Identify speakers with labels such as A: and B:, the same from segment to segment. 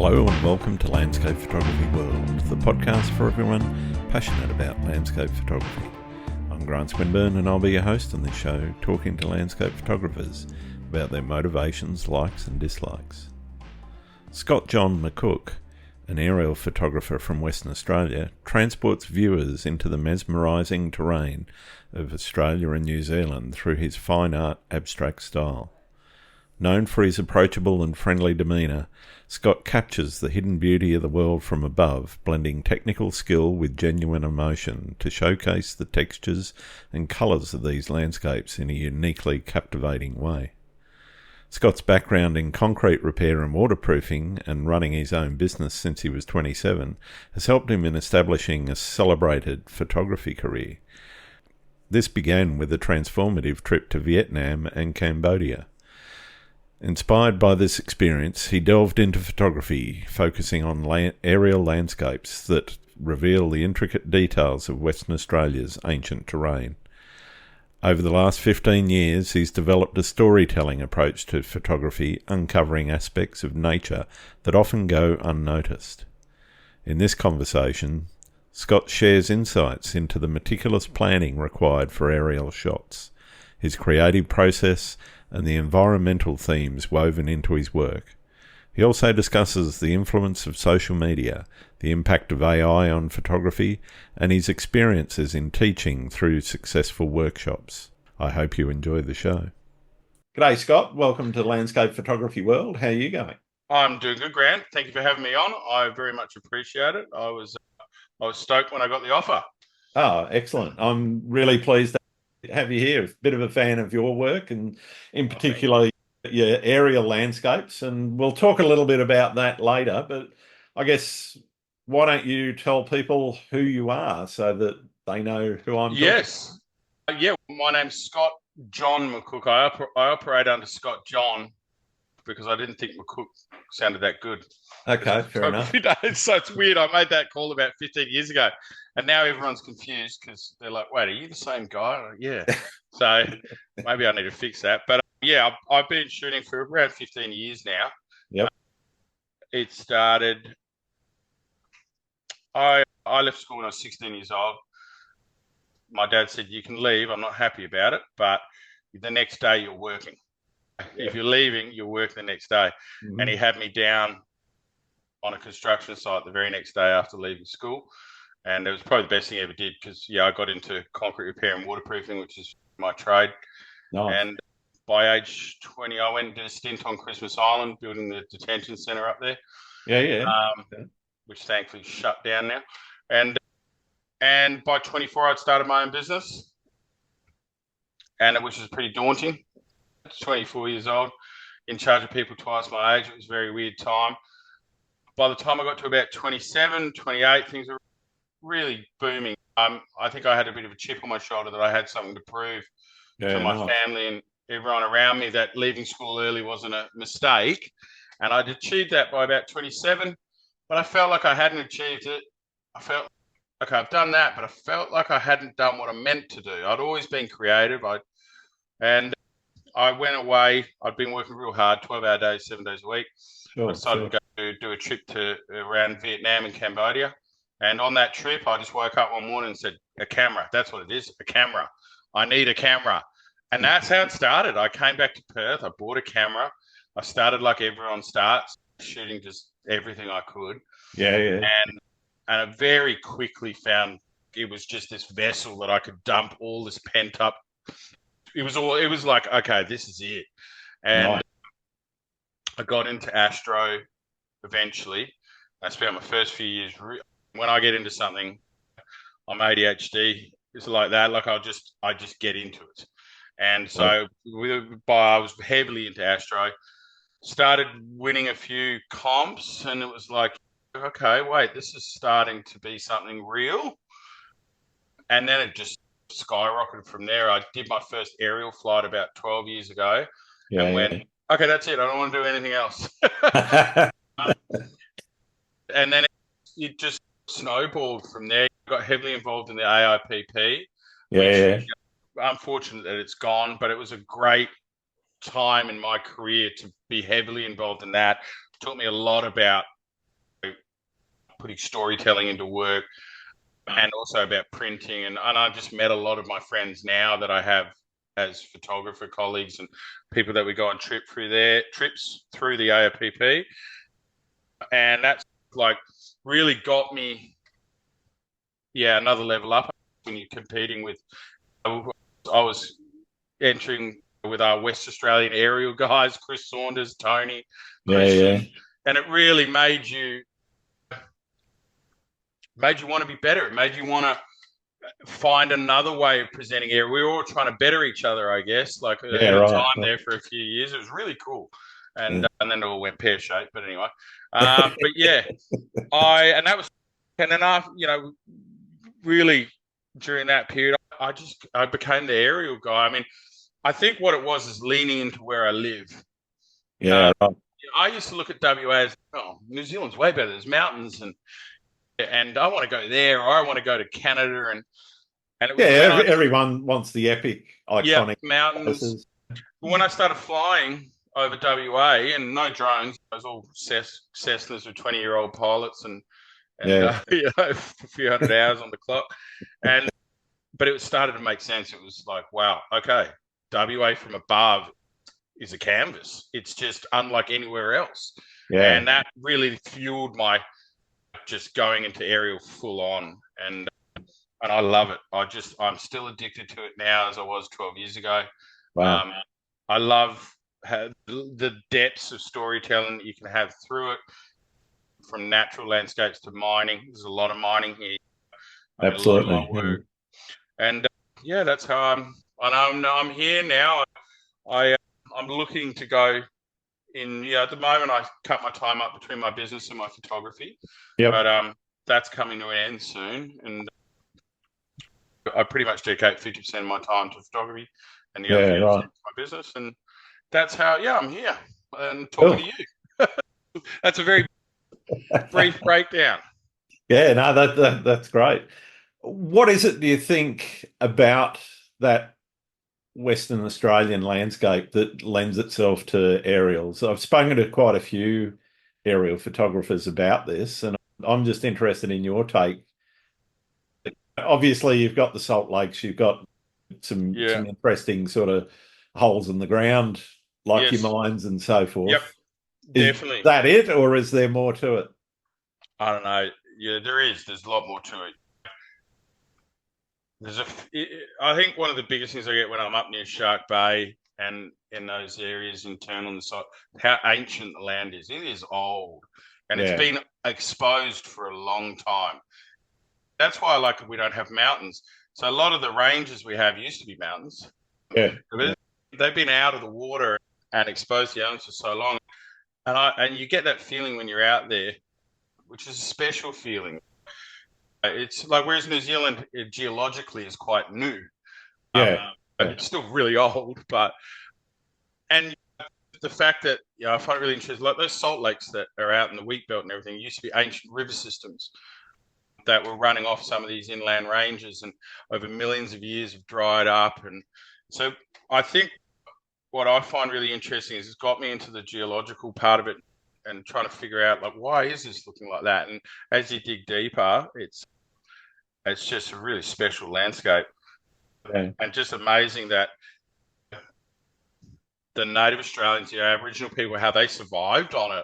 A: Hello and welcome to Landscape Photography World, the podcast for everyone passionate about landscape photography. I'm Grant Swinburne and I'll be your host on this show, talking to landscape photographers about their motivations, likes and dislikes. Jon McCook, an aerial photographer from Western Australia, transports viewers into the mesmerising terrain of Australia and New Zealand through his fine art abstract style. Known for his approachable and friendly demeanour, Scott captures the hidden beauty of the world from above, blending technical skill with genuine emotion to showcase the textures and colours of these landscapes in a uniquely captivating way. Scott's background in concrete repair and waterproofing and running his own business since he was 27 has helped him in establishing a celebrated photography career. This began with a transformative trip to Vietnam and Cambodia. Inspired by this experience, he delved into photography, focusing on aerial landscapes that reveal the intricate details of Western Australia's ancient terrain. Over the last 15 years, he's developed a storytelling approach to photography, uncovering aspects of nature that often go unnoticed. In this conversation, Scott shares insights into the meticulous planning required for aerial shots, his creative process, and the environmental themes woven into his work. He also discusses the influence of social media, the impact of AI on photography, and his experiences in teaching through successful workshops. I hope you enjoy the show. G'day, Scott. Welcome to Landscape Photography World. How are you going?
B: I'm doing good, Grant. Thank you for having me on. I very much appreciate it. I was stoked when I got the offer.
A: Oh, excellent. I'm really pleased to have you here. A bit of a fan of your work and in particular your aerial landscapes, and we'll talk a little bit about that later, but I guess why don't you tell people who you are so that they know who I'm talking to?
B: Yeah, my name's Jon McCook. I operate under Scott John because I didn't think McCook sounded that good.
A: Okay, fair enough.
B: So it's weird. I made that call about 15 years ago, and now everyone's confused because they're like, wait, are you the same guy? Like, yeah. So maybe I need to fix that. But yeah, I've been shooting for around 15 years now.
A: Yep.
B: It started, I left school when I was 16 years old. My dad said, you can leave. I'm not happy about it, but the next day you're working. If you're leaving, you'll work the next day. Mm-hmm. And he had me down on a construction site the very next day after leaving school. And it was probably the best thing I ever did because, I got into concrete repair and waterproofing, which is my trade. Nice. And by age 20, I went and did a stint on Christmas Island, building the detention centre up there. Which thankfully shut down now. And by 24, I'd started my own business, which was pretty daunting. 24 years old, in charge of people twice my age. It was a very weird time. By the time I got to about 27, 28, things were really booming. I think I had a bit of a chip on my shoulder that I had something to prove to my family and everyone around me that leaving school early wasn't a mistake. And I'd achieved that by about 27, but I felt like I hadn't achieved it. I felt like I've done that, but I felt like I hadn't done what I meant to do. I'd always been creative. I went away. I'd been working real hard, 12-hour days, 7 days a week. I decided to go do a trip around Vietnam and Cambodia. And on that trip, I just woke up one morning and said, a camera. That's what it is, a camera. I need a camera. And that's how it started. I came back to Perth. I bought a camera. I started like everyone starts, shooting just everything I could. And I very quickly found it was just this vessel that I could dump all this pent up. It was like, okay, this is it. And nice. I got into astro eventually. I spent my first few years, when I get into something, I'm ADHD. It's like that. Like I just get into it. And so I was heavily into astro, started winning a few comps, and it was like, okay, wait, this is starting to be something real. And then it just skyrocketed from there. I did my first aerial flight about 12 years ago and went, okay, that's it. I don't want to do anything else. And then it just snowballed from there. Got heavily involved in the AIPP. Unfortunate that it's gone, but it was a great time in my career to be heavily involved in that. It taught me a lot about putting storytelling into work, and also about printing. And I just met a lot of my friends now that I have as photographer colleagues and people that we go on trips through the AOPP. And that's like really got me, another level up when you're competing with. I was entering with our West Australian aerial guys, Chris Saunders, Tony, Christian, and it really made you want to be better. It made you want to find another way of presenting air. We were all trying to better each other, I guess. Like time there for a few years. It was really cool, and then it all went pear shaped. But anyway, but yeah, and then after, really during that period, I became the aerial guy. I mean, I think what it was is leaning into where I live.
A: Yeah, right.
B: I used to look at WA as, New Zealand's way better. There's mountains and I want to go there, or I want to go to Canada, and it was
A: everyone wants the epic, iconic
B: mountains.
A: places.
B: When I started flying over WA, and no drones, it was all Cessnas with 20-year-old pilots, and a few hundred hours on the clock, but it started to make sense. It was like, wow, okay, WA from above is a canvas. It's just unlike anywhere else, and that really fueled my just going into aerial full on, and I love it. I'm still addicted to it now as I was 12 years ago.
A: Wow.
B: I love the depths of storytelling that you can have through it, from natural landscapes to mining. There's a lot of mining here.
A: Absolutely.
B: And that's how I'm here now. I'm looking to go in, at the moment I cut my time up between my business and my photography. But that's coming to an end soon, and I pretty much dedicate 50% of my time to photography and the other 50% to my business, and that's how I'm here and talking to you. That's a very brief breakdown.
A: Yeah, no, that's great. What is it, do you think, about that Western Australian landscape that lends itself to aerials? I've spoken to quite a few aerial photographers about this, and I'm just interested in your take. Obviously, you've got the salt lakes, you've got some interesting sort of holes in the ground, like your mines and so forth.
B: Yep, definitely.
A: Is that it, or is there more to it?
B: I don't know. Yeah, there is. There's a lot more to it. I think one of the biggest things I get when I'm up near Shark Bay and in those areas internal on the site, how ancient the land is. It is old, and it's been exposed for a long time. That's why I like we don't have mountains. So a lot of the ranges we have used to be mountains.
A: Yeah.
B: They've been out of the water and exposed to the elements for so long. And you get that feeling when you're out there, which is a special feeling. It's like, whereas New Zealand geologically is quite new. It's still really old, and the fact that, I find it really interesting, like those salt lakes that are out in the wheat belt and everything used to be ancient river systems that were running off some of these inland ranges, and over millions of years have dried up. And so I think what I find really interesting is it's got me into the geological part of it and trying to figure out, like, why is this looking like that? And as you dig deeper, it's just a really special landscape. And just amazing that the native Australians, the Aboriginal people, how they survived on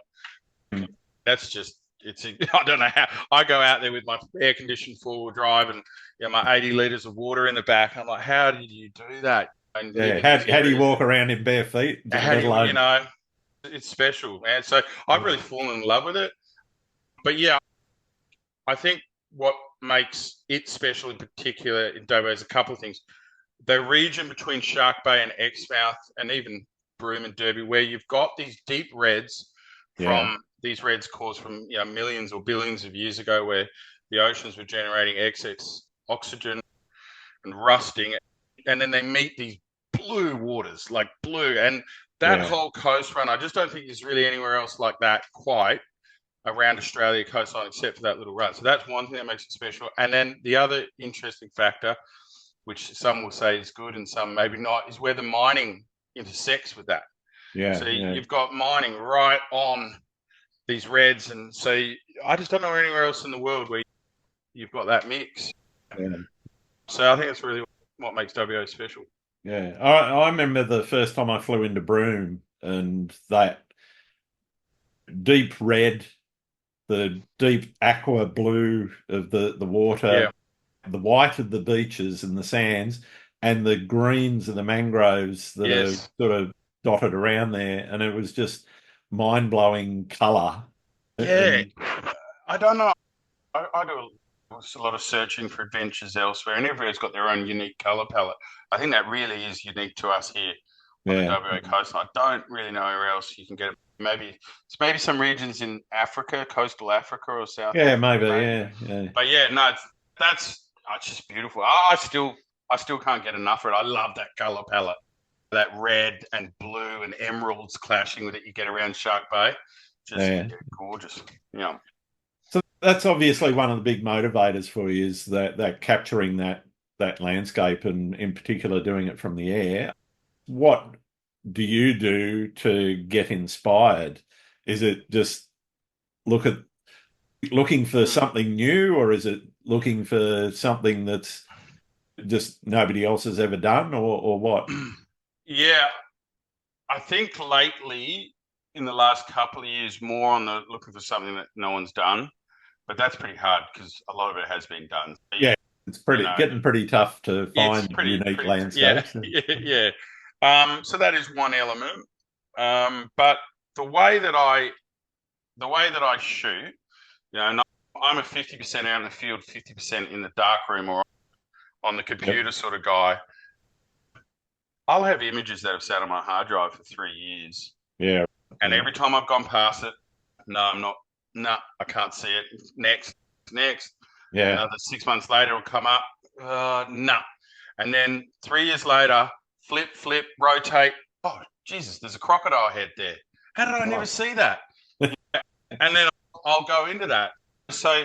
B: it. That's just, I don't know how. I go out there with my air-conditioned four-wheel drive and my 80 litres of water in the back. I'm like, how did you do that? And
A: how do you walk around in bare feet?
B: It's special, man. So I've really fallen in love with it. But I think what makes it special in particular in WA is a couple of things. The region between Shark Bay and Exmouth, and even Broome and Derby, where you've got these deep reds from these reds caused from millions or billions of years ago, where the oceans were generating excess oxygen and rusting, and then they meet these blue waters, like blue, and that whole coast run, I just don't think there's really anywhere else like that quite around Australia coastline, except for that little run. So that's one thing that makes it special. And then the other interesting factor, which some will say is good and some maybe not, is where the mining intersects with that. So you've got mining right on these reds, and so I just don't know anywhere else in the world where you've got that mix.
A: Yeah.
B: So I think it's really what makes WA special.
A: Yeah, I remember the first time I flew into Broome and that deep red, the deep aqua blue of the water, the white of the beaches and the sands, and the greens of the mangroves that are sort of dotted around there. And it was just mind-blowing colour.
B: Yeah, I don't know. I do a lot of searching for adventures elsewhere, and everywhere's got their own unique colour palette. I think that really is unique to us here on the WA coastline. I don't really know where else you can get it. Maybe some regions in Africa, coastal Africa or South Africa.
A: Yeah, maybe. Yeah.
B: But yeah, no, it's just beautiful. I still can't get enough of it. I love that colour palette, that red and blue and emeralds clashing with it you get around Shark Bay. Just gorgeous. Yeah.
A: So that's obviously one of the big motivators for you, is that capturing that landscape, and in particular doing it from the air. What do you do to get inspired? Is it just looking for something new, or is it looking for something that's just nobody else has ever done, or what?
B: Yeah, I think lately in the last couple of years, more on the looking for something that no one's done, but that's pretty hard because a lot of it has been done. So
A: yeah, it's getting pretty tough to find unique landscapes.
B: Yeah. So that is one element. But the way that I shoot, I'm a 50% out in the field, 50% in the dark room or on the computer sort of guy. I'll have images that have sat on my hard drive for 3 years.
A: Yeah.
B: And every time I've gone past it, no, I'm not. No, I can't see it. Next.
A: Yeah.
B: Another 6 months later, it'll come up. No. And then 3 years later, flip, rotate. Oh, Jesus, there's a crocodile head there. How did I never see that? And then I'll go into that. So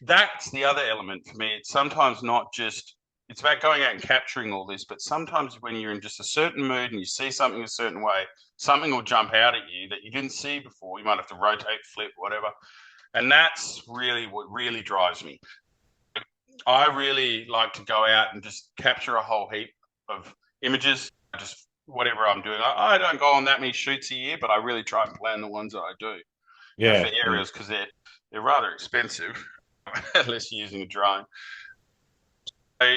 B: that's the other element for me. It's sometimes not just, it's about going out and capturing all this, but sometimes when you're in just a certain mood and you see something a certain way, something will jump out at you that you didn't see before. You might have to rotate, flip, whatever. And that's really what really drives me. I really like to go out and just capture a whole heap of images, just whatever I'm doing. I don't go on that many shoots a year, but I really try and plan the ones that I do.
A: Yeah.
B: For areas, because they're rather expensive, unless you're using a drone. So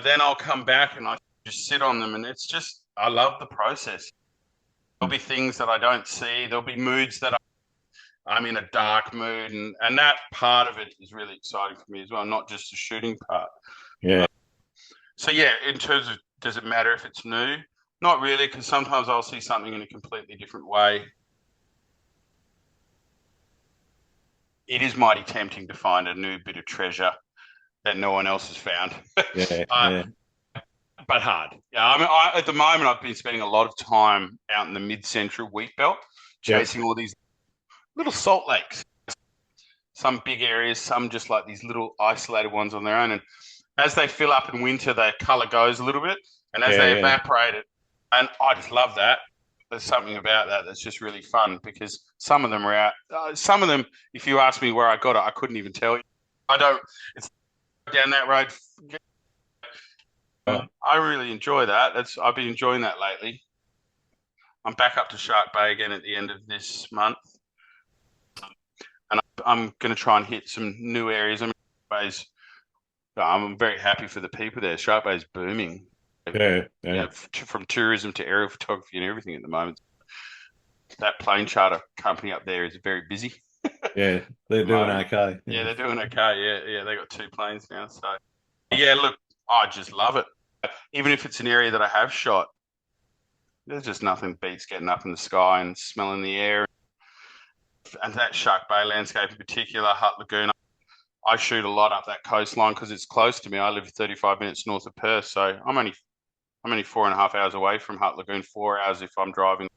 B: then I'll come back and I just sit on them, and it's just, I love the process. There'll be things that I don't see. There'll be moods that I'm in a dark mood, and that part of it is really exciting for me as well, not just the shooting part.
A: Yeah.
B: So yeah, in terms of, does it matter if it's new? Not really, because sometimes I'll see something in a completely different way. It is mighty tempting to find a new bit of treasure that no one else has found. But hard. Yeah, I mean, at the moment, I've been spending a lot of time out in the mid-central wheat belt, chasing all these little salt lakes. Some big areas, some just like these little isolated ones on their own. And as they fill up in winter, their colour goes a little bit. And as they evaporate it, and I just love that. There's something about that that's just really fun, because some of them are out. Some of them, if you ask me where I got it, I couldn't even tell you. It's down that road. I really enjoy that. I've been enjoying that lately. I'm back up to Shark Bay again at the end of this month. And I'm going to try and hit some new areas. I mean, I'm very happy for the people there. Shark Bay is booming. From tourism to aerial photography and everything at the moment. That plane charter company up there is very busy.
A: Yeah, they're doing okay.
B: Yeah, they're doing okay. Yeah, they got 2 planes now. So, yeah, look, I just love it. Even if it's an area that I have shot, there's just nothing beats getting up in the sky and smelling the air. And that Shark Bay landscape in particular, Hutt Lagoon, I shoot a lot up that coastline because it's close to me. I live 35 minutes north of Perth, so I'm only 4.5 hours away from Hutt Lagoon, 4 hours if I'm driving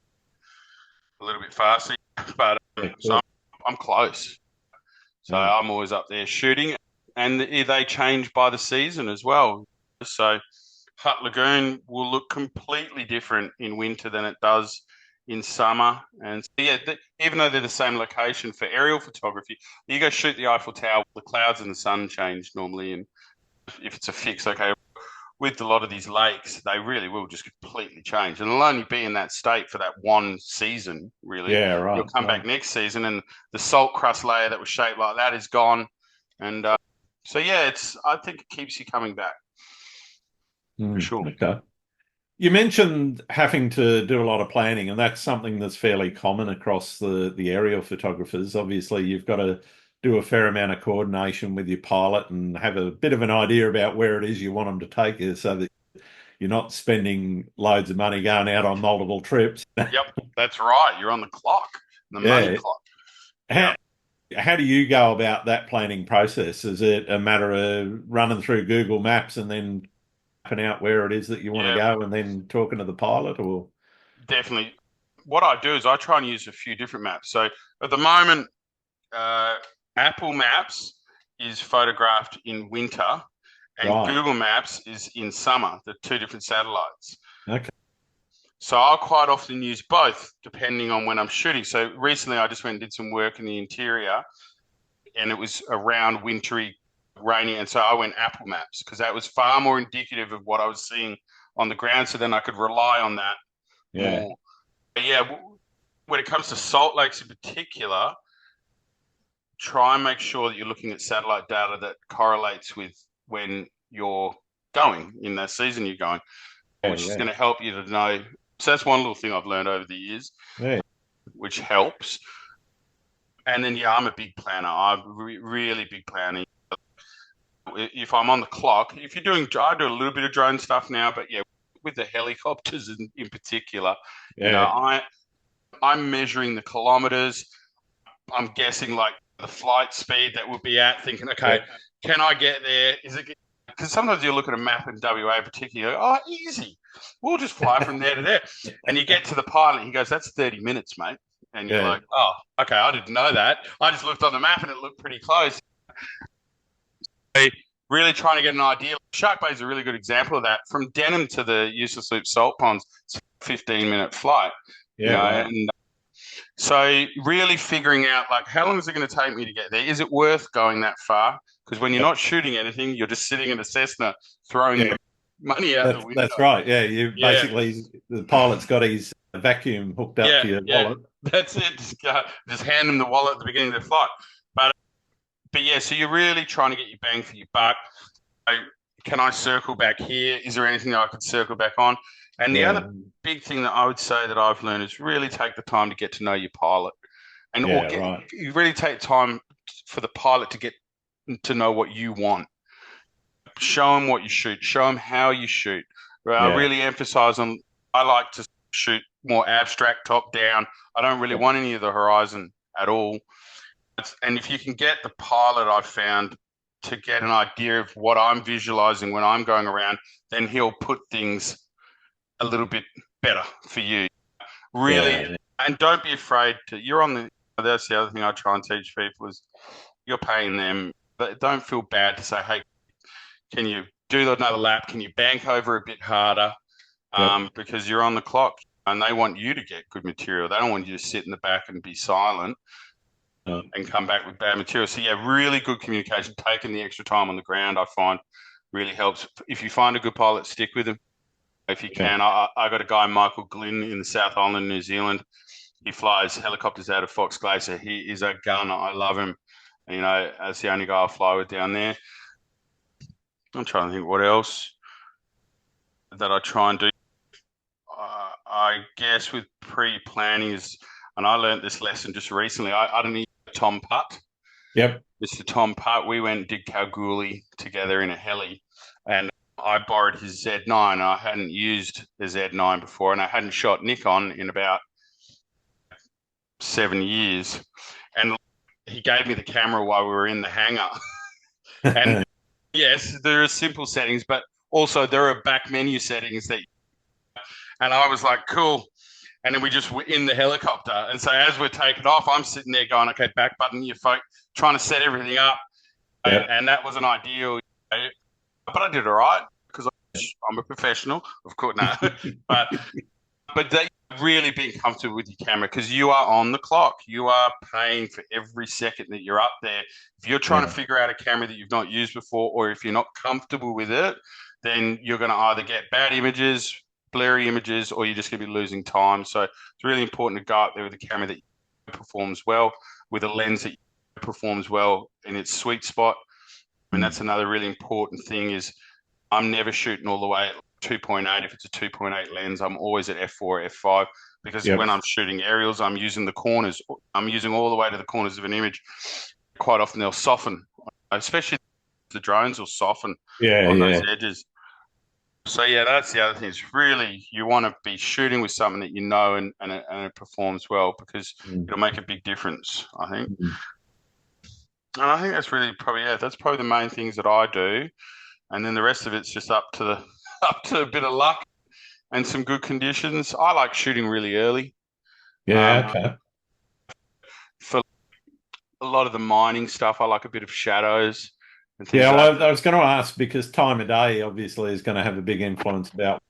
B: a little bit faster. But so I'm close. So I'm always up there shooting, and they change by the season as well. So Hutt Lagoon will look completely different in winter than it does in summer. And so, yeah, even though they're the same location for aerial photography, you go shoot the Eiffel Tower, the clouds and the sun change normally. And if it's a fix, okay, with a lot of these lakes, they really will just completely change. And it'll only be in that state for that one season, really.
A: Yeah, right.
B: You'll come back next season and the salt crust layer that was shaped like that is gone. And so, yeah, I think it keeps you coming back. For sure.
A: Okay. You mentioned having to do a lot of planning, and that's something that's fairly common across the aerial photographers. Obviously, you've got to do a fair amount of coordination with your pilot and have a bit of an idea about where it is you want them to take you so that you're not spending loads of money going out on multiple trips.
B: Yep, that's right. You're on the clock, the money clock.
A: How do you go about that planning process? Is it a matter of running through Google Maps and then mapping out where it is that you want to go and then talking to the pilot? Or
B: definitely. What I do is I try and use a few different maps. So at the moment, Apple Maps is photographed in winter and Google Maps is in summer. They're two different satellites.
A: Okay.
B: So I'll quite often use both depending on when I'm shooting. So recently I just went and did some work in the interior and it was around wintry, rainy. And so I went Apple Maps because that was far more indicative of what I was seeing on the ground. So then I could rely on that more. But yeah, when it comes to salt lakes in particular, try and make sure that you're looking at satellite data that correlates with when you're going in that season you're going, which is going to help you to know. So that's one little thing I've learned over the years, which helps. And then, I'm a big planner. I'm really big planner. If I'm on the clock, I do a little bit of drone stuff now, but with the helicopters in particular, I'm measuring the kilometers. I'm guessing like the flight speed that we'll be at, thinking, okay, can I get there? Is it? Because sometimes you look at a map in WA particularly, easy. We'll just fly from there to there. And you get to the pilot, he goes, that's 30 minutes, mate. And you're like, oh, okay, I didn't know that. I just looked on the map and it looked pretty close. So really trying to get an idea. Shark Bay is a really good example of that. From Denham to the Useless Loop salt ponds, it's a 15-minute flight. And so really figuring out, like, how long is it going to take me to get there? Is it worth going that far? Because when you're not shooting anything, you're just sitting in a Cessna throwing money out the window.
A: That's right. Yeah, you basically, the pilot's got his vacuum hooked up to your wallet.
B: That's it. Just hand them the wallet at the beginning of the flight. But so you're really trying to get your bang for your buck. So can I circle back here? Is there anything that I could circle back on? And the other big thing that I would say that I've learned is really take the time to get to know your pilot. And you really take time for the pilot to get to know what you want. Show them what you shoot. Show them how you shoot. I really emphasize on, I like to shoot more abstract, top down. I don't really want any of the horizon at all. And if you can get the pilot, I've found, to get an idea of what I'm visualizing when I'm going around, then he'll put things a little bit better for you. Really, and don't be afraid to, that's the other thing I try and teach people is you're paying them, but don't feel bad to say, hey, can you do another lap? Can you bank over a bit harder? Because you're on the clock and they want you to get good material. They don't want you to sit in the back and be silent and come back with bad material. So really good communication, taking the extra time on the ground, I find really helps. If you find a good pilot, stick with him. If you can. I got a guy, Michael Glynn, in the South Island, New Zealand. He flies helicopters out of Fox Glacier. He is a gunner. I love him. That's the only guy I fly with down there. I'm trying to think what else that I try and do. I guess with pre-planning is, and I learned this lesson just recently. I don't need Tom Putt. Mr. Tom Putt. We went and did Kalgoorlie together in a heli, and I borrowed his Z9. I hadn't used the Z9 before, and I hadn't shot Nikon in about 7 years. And he gave me the camera while we were in the hangar. And yes, there are simple settings, but also there are back menu settings and I was like, cool. And then we just were in the helicopter. And so as we're taking off, I'm sitting there going, okay, back button your phone, trying to set everything up. And that wasn't ideal. But I did all right because I'm a professional, of course. No, but really being comfortable with your camera, because you are on the clock. You are paying for every second that you're up there. If you're trying to figure out a camera that you've not used before, or if you're not comfortable with it, then you're going to either get bad images, blurry images, or you're just going to be losing time. So it's really important to go out there with a camera that performs well, with a lens that performs well in its sweet spot. And that's another really important thing, is I'm never shooting all the way at 2.8. If it's a 2.8 lens, I'm always at f4, f5, because when I'm shooting aerials, I'm using the corners. I'm using all the way to the corners of an image. Quite often they'll soften, especially the drones will soften on those edges. So yeah, that's the other thing. It's really, you want to be shooting with something that you know and it performs well, because it'll make a big difference, I think. And I think that's really probably, that's probably the main things that I do. And then the rest of it's just up to a bit of luck and some good conditions. I like shooting really early. For a lot of the mining stuff, I like a bit of shadows.
A: Well, I was going to ask, because time of day obviously is going to have a big influence about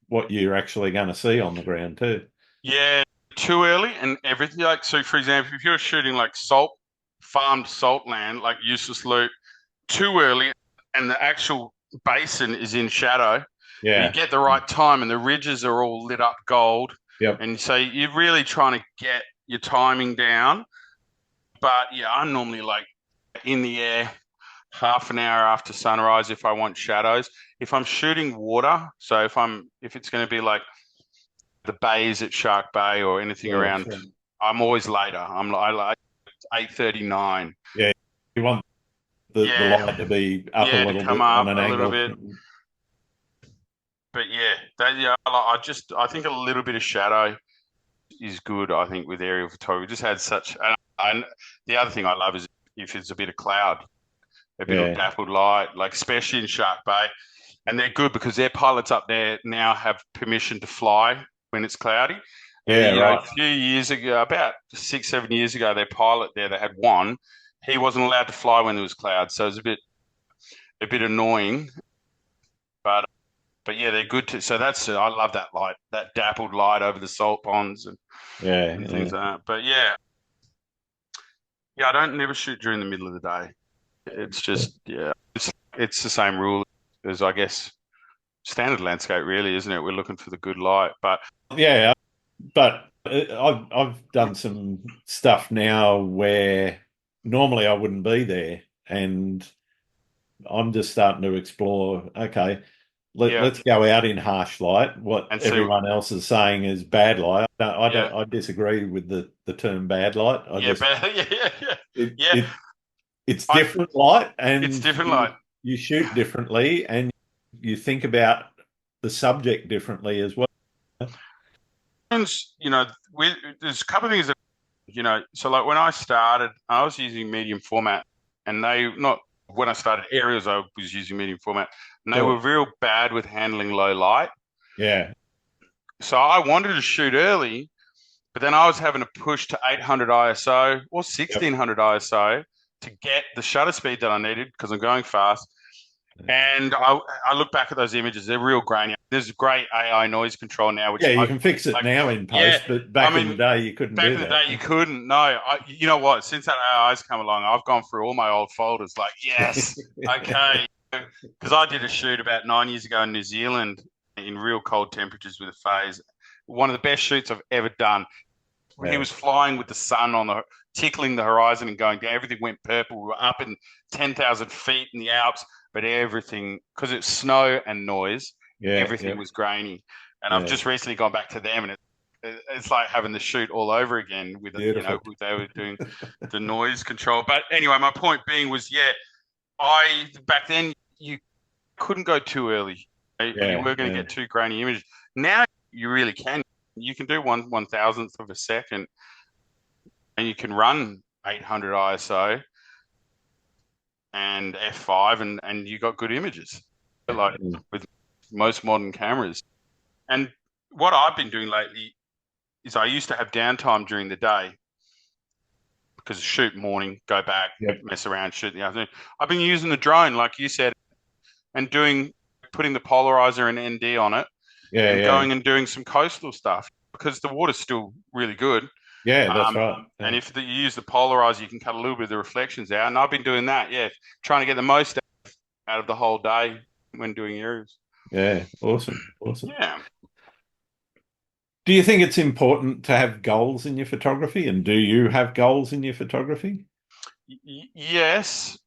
A: what you're actually going to see on the ground too.
B: Yeah, too early and everything. Like, so for example, if you're shooting like farmed salt land, like useless loot, too early, and the actual basin is in shadow, you get the right time and the ridges are all lit up gold. And so you're really trying to get your timing down. But yeah, I'm normally like in the air half an hour after sunrise if I want shadows. If I'm shooting water, so if it's going to be like the bays at Shark Bay or anything around, I'm always later. I like 8:39.
A: Yeah, you want the light to be up a little bit on an angle.
B: But I think a little bit of shadow is good. I think with aerial photography, we just had such. And the other thing I love is if it's a bit of cloud, a bit of dappled light, like especially in Shark Bay, and they're good because their pilots up there now have permission to fly when it's cloudy. A few years ago, about 6-7 years ago, their pilot there, they had one. He wasn't allowed to fly when there was clouds, so it was a bit annoying. But yeah, they're good too. So I love that light, that dappled light over the salt ponds and things like that. But yeah, I don't never shoot during the middle of the day. It's just it's the same rule as, I guess, standard landscape, really, isn't it? We're looking for the good light, but
A: I've done some stuff now where normally I wouldn't be there, and I'm just starting to explore. Okay, let's go out in harsh light. Everyone else is saying is bad light. I disagree with the term bad light. It's different light, and
B: it's different light.
A: You shoot differently, and you think about the subject differently as well.
B: There's a couple of things that, so like when I started, I was using medium format, and when I started aerials, I was using medium format, and they were real bad with handling low light.
A: Yeah.
B: So I wanted to shoot early, but then I was having to push to 800 ISO or 1600 ISO to get the shutter speed that I needed because I'm going fast. And I look back at those images; they're real grainy. There's great AI noise control now. Which
A: you can fix it now in post, but back in the day you couldn't.
B: Back in the day you couldn't. No, you know what? Since that AI's come along, I've gone through all my old folders. Like, yes, okay, because I did a shoot about 9 years ago in New Zealand in real cold temperatures with a phase. One of the best shoots I've ever done. He was flying with the sun tickling the horizon and going down. Everything went purple. We were up in 10,000 feet in the Alps. But everything, because it's snow and noise, everything was grainy. And I've just recently gone back to them, and it's like having the shoot all over again with they were doing the noise control. But anyway, my point being was, back then you couldn't go too early. You were going to get too grainy images. Now you really can. You can do 1/1000th of a second, and you can run 800 ISO. And f5 and you got good images, like with most modern cameras. And what I've been doing lately is I used to have downtime during the day because shoot morning, go back, mess around, shoot in the afternoon. I've been using the drone, like you said, and putting the polarizer and ND on it, going and doing some coastal stuff. because the water's still really good.
A: Yeah, that's right. Yeah.
B: And if you use the polarizer, you can cut a little bit of the reflections out. And I've been doing that, trying to get the most out of the whole day when doing aerials.
A: Yeah, awesome.
B: Yeah.
A: Do you think it's important to have goals in your photography? And do you have goals in your photography?
B: Yes,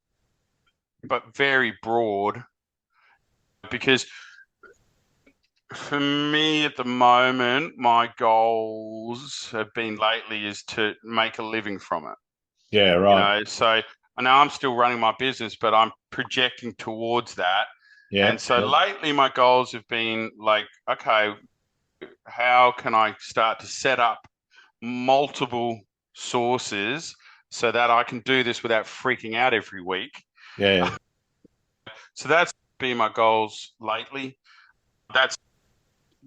B: but very broad. Because for me at the moment, my goals have been lately is to make a living from it.
A: Yeah, right.
B: So I know I'm still running my business, but I'm projecting towards that.
A: Yeah.
B: And so lately my goals have been like, okay, how can I start to set up multiple sources so that I can do this without freaking out every week?
A: Yeah.
B: So that's been my goals lately. That's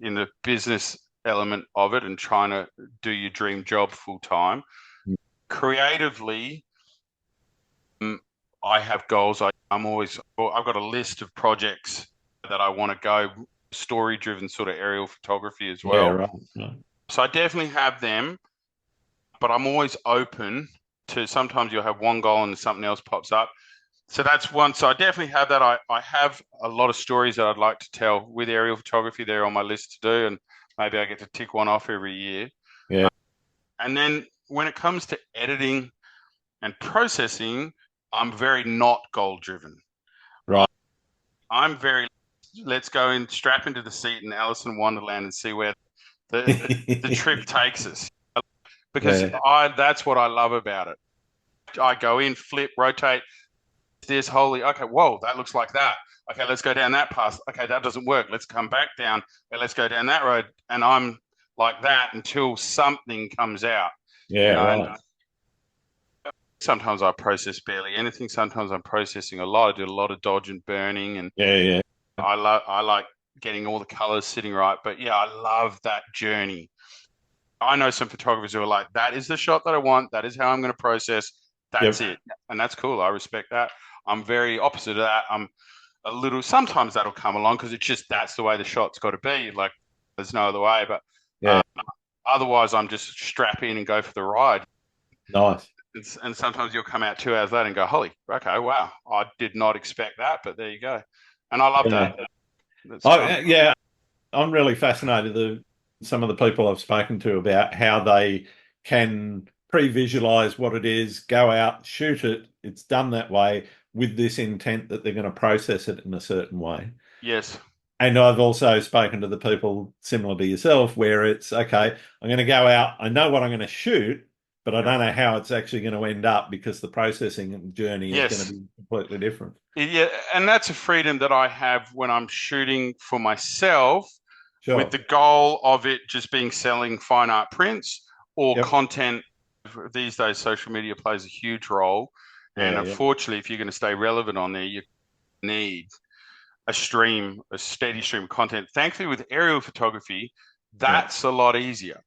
B: in the business element of it and trying to do your dream job full time. Creatively, I have goals. I've got a list of projects that I want to go, story driven sort of aerial photography as well.
A: Yeah, right.
B: So I definitely have them, but I'm always open to, sometimes you'll have one goal and something else pops up. So that's one. So I definitely have that. I have a lot of stories that I'd like to tell with aerial photography. They're on my list to do, and maybe I get to tick one off every year.
A: Yeah.
B: And then when it comes to editing and processing, I'm very not goal driven.
A: Right.
B: I'm very, let's go and strap into the seat in Alice in Wonderland and see where the trip takes us. Because that's what I love about it. I go in, flip, rotate. This holy, okay, whoa, that looks like that. Okay, let's go down that path. Okay, that doesn't work. Let's come back down. Okay, let's go down that road. And I'm like that until something comes out.
A: Yeah, right.
B: Sometimes I process barely anything. Sometimes I'm processing a lot. I do a lot of dodge and burning, and
A: yeah.
B: I like getting all the colors sitting right. But yeah, I love that journey. I know some photographers who are like, that is the shot that I want. That is how I'm going to process. That's it. And that's cool. I respect that. I'm very opposite of that. I'm a little, sometimes that'll come along because it's just, that's the way the shot's got to be. Like there's no other way. But otherwise, I'm just strap in and go for the ride.
A: Nice.
B: And sometimes you'll come out 2 hours later and go, holy, okay, wow, I did not expect that, but there you go. And I love that.
A: Yeah, I'm really fascinated some of the people I've spoken to about how they can pre-visualize what it is, go out, shoot it. It's done that way with this intent that they're going to process it in a certain way.
B: Yes.
A: And I've also spoken to the people similar to yourself where it's, okay, I'm going to go out, I know what I'm going to shoot, but I don't know how it's actually going to end up because the processing journey is going to be completely different.
B: Yeah, and that's a freedom that I have when I'm shooting for myself, with the goal of it just being selling fine art prints or content. These days, social media plays a huge role. And unfortunately, if you're going to stay relevant on there, you need a steady stream of content. Thankfully, with aerial photography, that's a lot easier.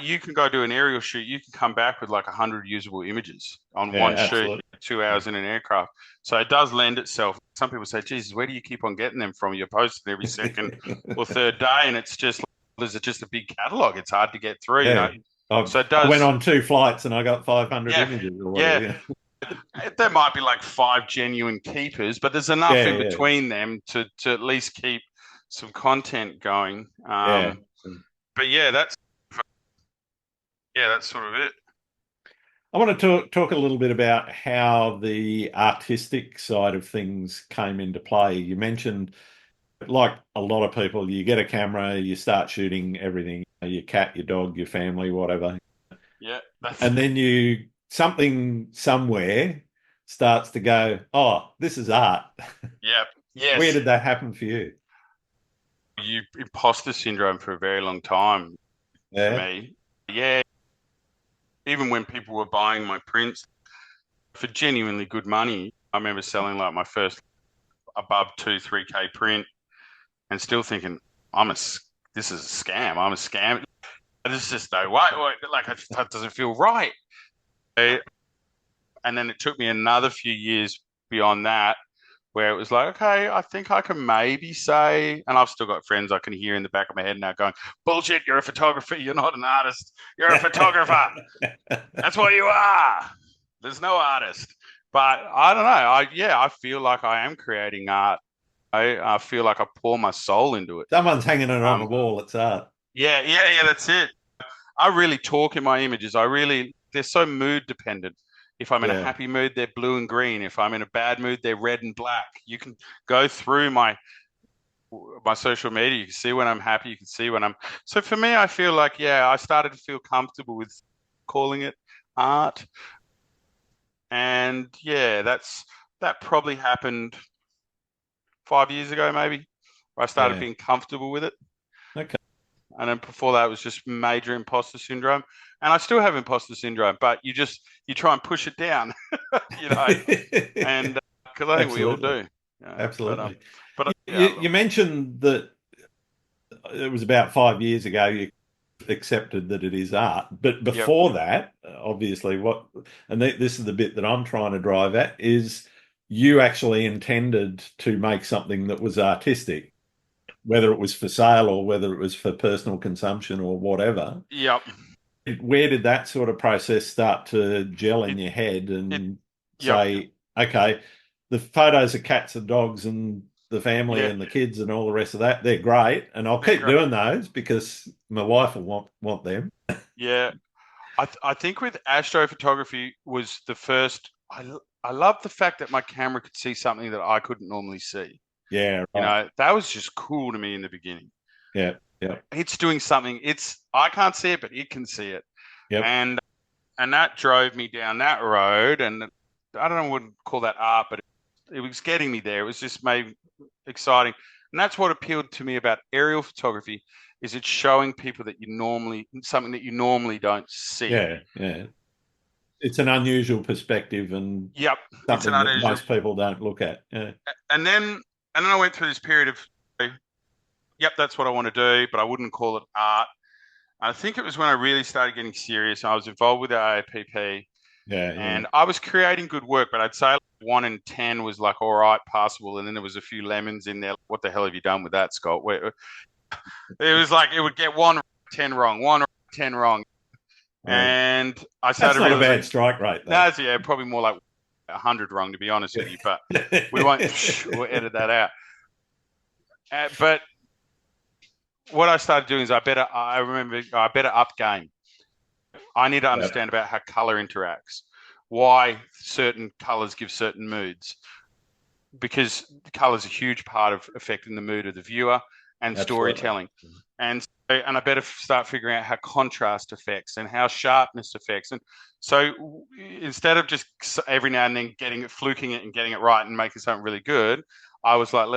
B: You can go do an aerial shoot. You can come back with like 100 usable images on one shoot, 2 hours in an aircraft. So it does lend itself. Some people say, Jesus, where do you keep on getting them from? You're posting every second or third day. And it's just, there's just a big catalog. It's hard to get through, you know. So it does.
A: I went on 2 flights and I got 500 images or whatever.
B: There might be like 5 genuine keepers, but there's enough in between them to at least keep some content going. But that's sort of it.
A: I want to talk a little bit about how the artistic side of things came into play. You mentioned, like a lot of people, you get a camera, you start shooting everything, your cat, your dog, your family, whatever.
B: Yeah.
A: And then something somewhere starts to go, oh, this is art.
B: Yeah. Yes.
A: Where did that happen for you?
B: Imposter syndrome for a very long time for me. Yeah. Even when people were buying my prints for genuinely good money, I remember selling like my first above 2-3K print and still thinking, this is a scam. I'm a scam. There's just no way. Like, that doesn't feel right. And then it took me another few years beyond that where it was like, okay, I think I can maybe say, and I've still got friends I can hear in the back of my head now going, bullshit, you're a photographer, you're not an artist, you're a photographer. That's what you are. There's no artist. But I don't know. I feel like I am creating art. I feel like I pour my soul into it.
A: Someone's hanging it on the wall. It's art.
B: Yeah, that's it. I really talk in my images. They're so mood dependent. If I'm in a happy mood, they're blue and green. If I'm in a bad mood, they're red and black. You can go through my social media. You can see when I'm happy. You can see when I'm. So for me, I feel like, I started to feel comfortable with calling it art. And that probably happened 5 years ago, maybe, where I started being comfortable with it.
A: Okay.
B: And then before that, it was just major imposter syndrome. And I still have imposter syndrome, but you try and push it down, and because I think we all do.
A: Absolutely.
B: But
A: you mentioned that it was about 5 years ago you accepted that it is art, but before that, obviously, this is the bit that I'm trying to drive at, is you actually intended to make something that was artistic, whether it was for sale or whether it was for personal consumption or whatever.
B: Yep.
A: Where did that sort of process start to gel in your head and say, okay, the photos of cats and dogs and the family and the kids and all the rest of that, they're great, and I'll keep doing those because my wife will want them.
B: Yeah. I think with astrophotography was the first. I love the fact that my camera could see something that I couldn't normally see.
A: Yeah, right.
B: That was just cool to me in the beginning.
A: Yeah.
B: It's doing something. I can't see it, but it can see it.
A: Yep.
B: And that drove me down that road. And I don't know, I wouldn't call that art, but it was getting me there. It was just made exciting. And that's what appealed to me about aerial photography, is it's showing people something that you normally don't see.
A: Yeah. It's an unusual perspective and something that most people don't look at. Yeah.
B: And then I went through this period of, that's what I want to do, but I wouldn't call it art. I think it was when I really started getting serious. I was involved with the AAPP. And I was creating good work, but I'd say like 1 in 10 was like, all right, passable. And then there was a few lemons in there. What the hell have you done with that, Scott? It was like, it would get 1 10 wrong, 1 10 wrong. And I started.
A: That's not a bad strike rate, though.
B: No, probably more like 100 wrong, to be honest with you. But we'll edit that out. But what I started doing is I better up game. I need to understand about how color interacts, why certain colors give certain moods, because color is a huge part of affecting the mood of the viewer and storytelling. And I better start figuring out how contrast affects and how sharpness affects. And so instead of just every now and then fluking it and getting it right and making something really good, I was like,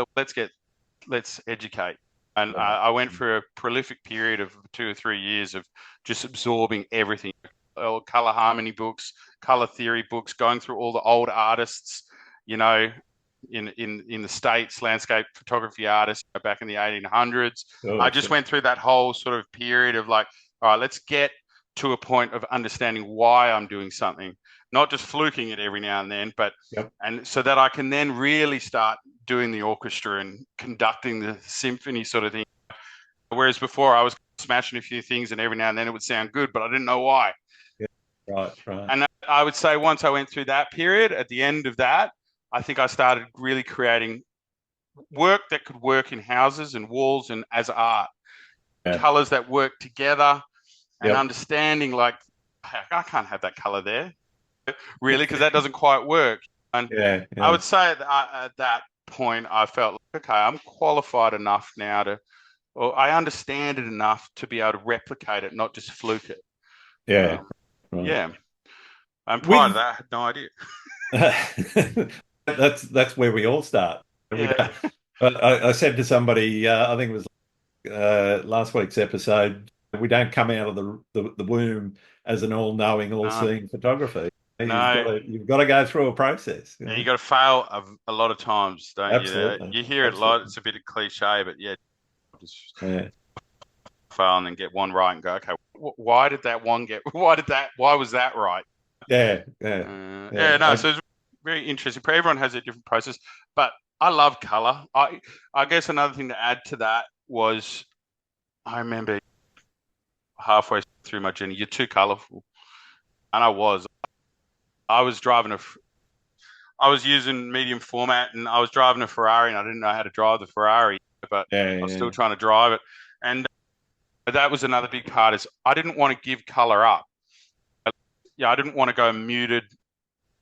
B: let's educate. And I went for a prolific period of 2 or 3 years of just absorbing everything, color harmony books, color theory books, going through all the old artists, in the States, landscape photography artists back in the 1800s. I just went through that whole sort of period of like, all right, let's get to a point of understanding why I'm doing something, not just fluking it every now and then, but and so that I can then really start doing the orchestra and conducting the symphony sort of thing. Whereas before I was smashing a few things and every now and then it would sound good, but I didn't know why.
A: Right.
B: And I would say once I went through that period, at the end of that, I think I started really creating work that could work in houses and walls and as art, colors that work together, and understanding like, I can't have that color there, really, because that doesn't quite work. And I would say at that point, I felt like, okay, I'm qualified enough now I understand it enough to be able to replicate it, not just fluke it. And prior to that, I had no idea.
A: That's where we all start. I said to somebody, I think it was last week's episode, we don't come out of the womb as an all-knowing, all-seeing photographer. You've got to go through a process.
B: You got to fail a lot of times, don't
A: Absolutely.
B: you? You hear it a lot. It's a bit of cliche, but just fail and then get one right and go, okay, why did that one why was that right?
A: So it's very interesting.
B: Everyone has a different process, but I love color. I guess another thing to add to that was I remember halfway through my journey, you're too colorful, and I was driving I was using medium format, and I was driving a Ferrari, and I didn't know how to drive the Ferrari, but I was still trying to drive it, and that was another big part is I didn't want to give color up. Yeah, I didn't want to go muted.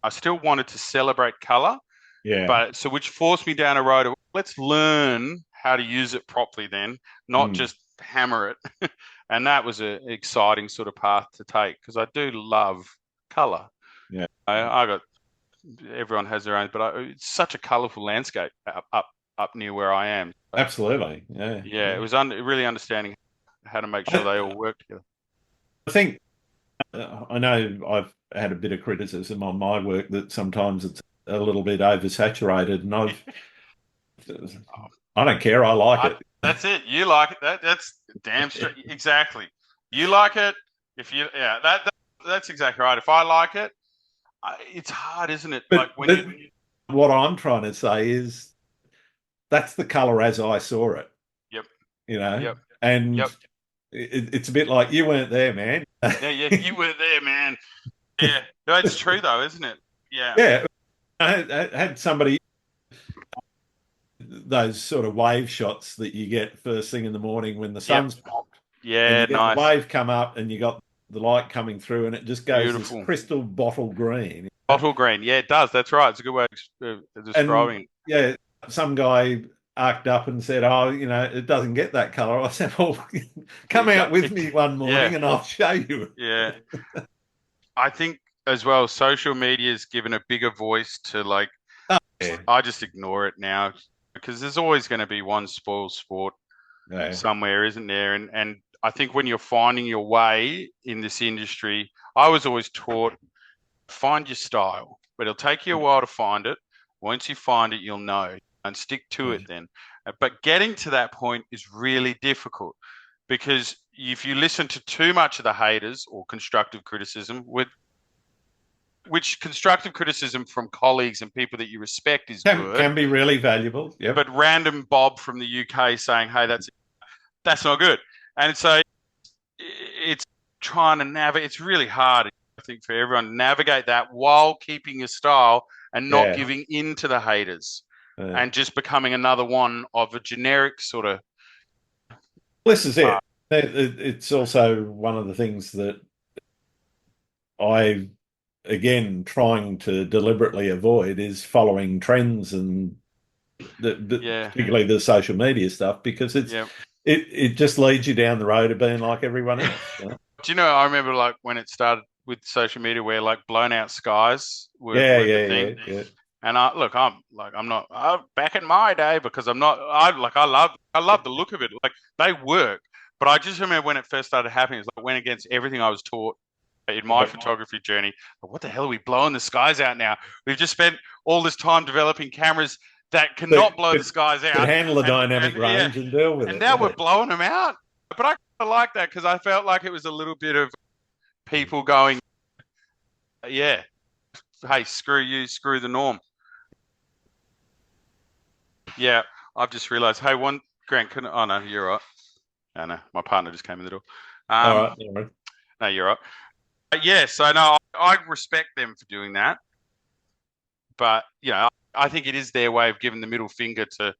B: I still wanted to celebrate color, but so which forced me down a road of let's learn how to use it properly then, not just hammer it. And that was an exciting sort of path to take because I do love color.
A: Yeah.
B: I got everyone has their own, but it's such a colorful landscape up near where I am.
A: Absolutely.
B: It was really understanding how to make sure they all work together.
A: I think I know I've had a bit of criticism on my work that sometimes it's a little bit oversaturated, and I don't care. I like it.
B: That's it. You like it. That's damn straight. Exactly. You like it. If you, that's exactly right. If I like it, it's hard, isn't it?
A: But, what I'm trying to say is that's the color as I saw it.
B: Yep.
A: Yep. And it's a bit like you weren't there, man.
B: Yeah, you weren't there, man. Yeah, no, it's true though, isn't it? Yeah.
A: Yeah. I had somebody those sort of wave shots that you get first thing in the morning when the sun's popped.
B: Yeah,
A: and you get the wave come up and you got the light coming through and it just goes this crystal bottle green.
B: Bottle green, yeah, it does. That's right. It's a good way of describing it.
A: Yeah, some guy arced up and said, "Oh, it doesn't get that color." I said, "Well, come out with me one morning and I'll show you."
B: Yeah, I think as well, social media has given a bigger voice to I just ignore it now because there's always going to be one spoiled sport somewhere, isn't there? And I think when you're finding your way in this industry, I was always taught, find your style, but it'll take you a while to find it. Once you find it, you'll know and stick to it then. But getting to that point is really difficult because if you listen to too much of the haters or constructive criticism, which constructive criticism from colleagues and people that you respect is good.
A: Can be really valuable. Yeah.
B: But random Bob from the UK saying, hey, that's not good. And so it's trying to navigate. It's really hard, I think, for everyone to navigate that while keeping your style and not giving in to the haters and just becoming another one of a generic sort of.
A: This is it. It's also one of the things that I, again, trying to deliberately avoid is following trends and particularly the social media stuff because it just leads you down the road of being like everyone else.
B: Do you know, I remember when it started with social media where blown out skies were the thing.
A: Yeah.
B: And I'm not back in my day because I'm not, I love the look of it. They work, but I just remember when it first started happening, it went against everything I was taught in my photography journey. What the hell are we blowing the skies out now? We've just spent all this time developing cameras that cannot blow the skies out.
A: Can handle the dynamic range and deal with it.
B: And now we're blowing them out. But I kind of like that because I felt like it was a little bit of people going, hey, screw you, screw the norm. Yeah, I've just realised, hey, Grant, oh no, you're right. Oh no, my partner just came in the door.
A: All right.
B: No, you're right. So no, I respect them for doing that. But, I think it is their way of giving the middle finger to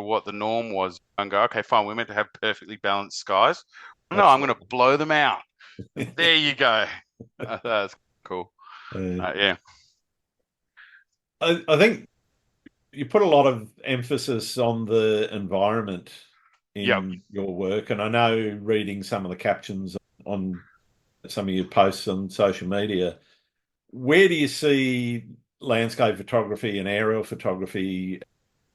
B: what the norm was and go, okay, fine, we're meant to have perfectly balanced skies. No, I'm going to blow them out. There you go. That's cool.
A: I think you put a lot of emphasis on the environment in your work. And I know reading some of the captions on some of your posts on social media, where do you see landscape photography and aerial photography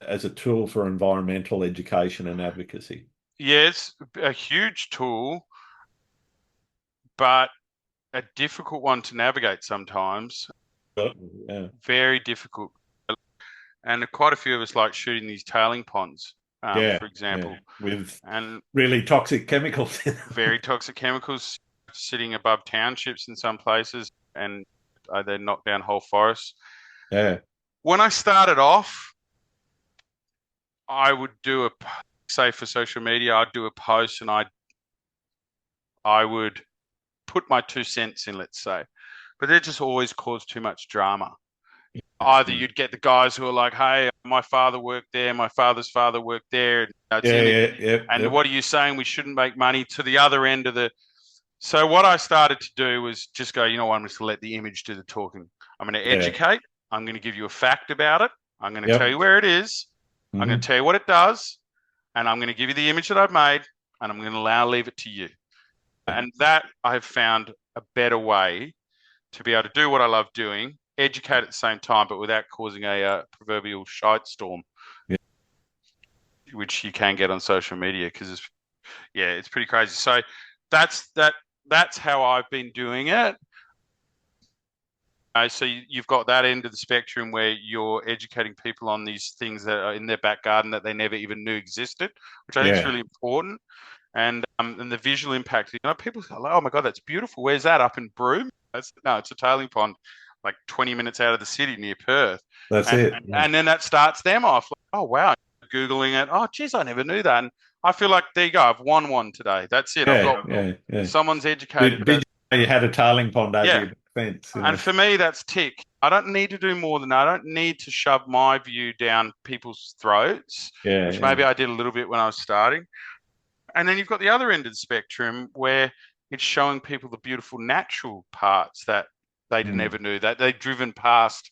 A: as a tool for environmental education and advocacy?
B: Yes, a huge tool, but a difficult one to navigate sometimes. Very difficult. And quite a few of us like shooting these tailing ponds, for example.
A: With really toxic chemicals.
B: Very toxic chemicals sitting above townships in some places, and they knock down whole forests.
A: Yeah.
B: When I started off, I would do say for social media, I'd do a post and I would put my 2 cents in, let's say, but they just always cause too much drama. Either you'd get the guys who are like, "Hey, my father worked there, my father's father worked there, and it's in it. And what are you saying? We shouldn't make money." To the other end of the. So what I started to do was just go, you know what, I'm just going to let the image do the talking. I'm going to educate. I'm going to give you a fact about it. I'm going to tell you where it is. I'm going to tell you what it does. And I'm going to give you the image that I've made. And I'm going to leave it to you. And that I have found a better way to be able to do what I love doing, educate at the same time, but without causing a proverbial shite storm, which you can get on social media because it's pretty crazy. So that's how I've been doing it. So you've got that end of the spectrum where you're educating people on these things that are in their back garden that they never even knew existed, which I think is really important. And the visual impact. You know, people say, "Oh my God, that's beautiful. Where's that? Up in Broome?" It's a tailing pond, like 20 minutes out of the city near Perth.
A: That's it.
B: And then that starts them off. Like, oh wow, Googling it. Oh geez, I never knew that. And I feel like there you go. I've won one today. That's it. I've got someone's educated.
A: You had a tailing pond over your fence.
B: And for me, that's tick. I don't need to do more than that. I don't need to shove my view down people's throats, which maybe I did a little bit when I was starting. And then you've got the other end of the spectrum where it's showing people the beautiful natural parts that they never knew, that they've driven past.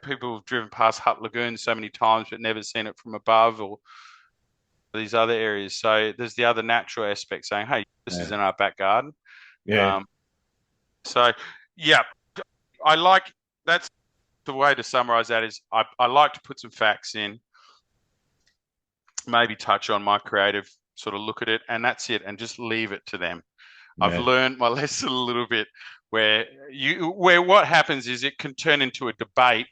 B: People have driven past Hutt Lagoon so many times but never seen it from above, or these other areas. So there's the other natural aspect saying, hey, this is in our back garden. So I like, that's the way to summarize that is I like to put some facts in, maybe touch on my creative sort of look at it, and that's it, and just leave it to them. I've learned my lesson a little bit where what happens is it can turn into a debate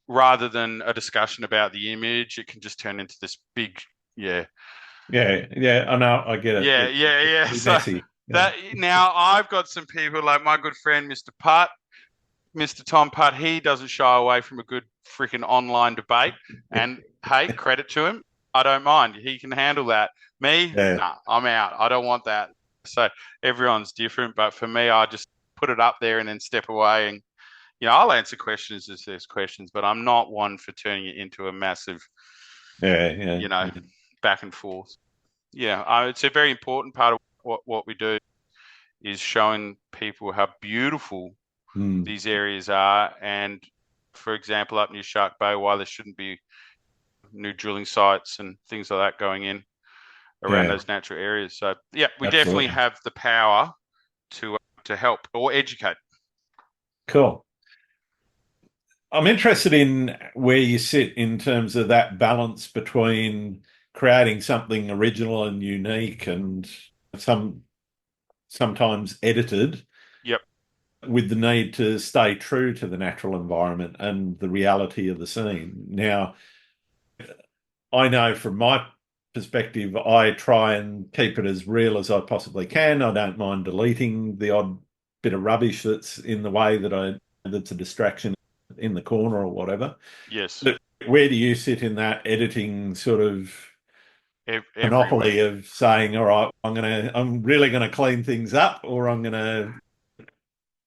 B: rather than a discussion about the image. It can just turn into this big I know, I get it. So that now I've got some people like my good friend Mr. Tom Putt. He doesn't shy away from a good freaking online debate, and hey, credit to him. I don't mind. He can handle that. Me, nah, I'm out. I don't want that. So everyone's different, but for me, I just put it up there and then step away. And I'll answer questions as there's questions, but I'm not one for turning it into a massive, back and forth. It's a very important part of what we do is showing people how beautiful these areas are. And for example, up near Shark Bay, why there shouldn't be new drilling sites and things like that going in around those natural areas. So we definitely have the power to help or educate.
A: Cool. I'm interested in where you sit in terms of that balance between creating something original and unique and sometimes edited. With the need to stay true to the natural environment and the reality of the scene. Now, I know from my perspective, I try and keep it as real as I possibly can. I don't mind deleting the odd bit of rubbish that's in the way that's a distraction in the corner or whatever.
B: Yes.
A: But where do you sit in that editing sort of monopoly of saying, all right, I'm really going to clean things up, or I'm going to...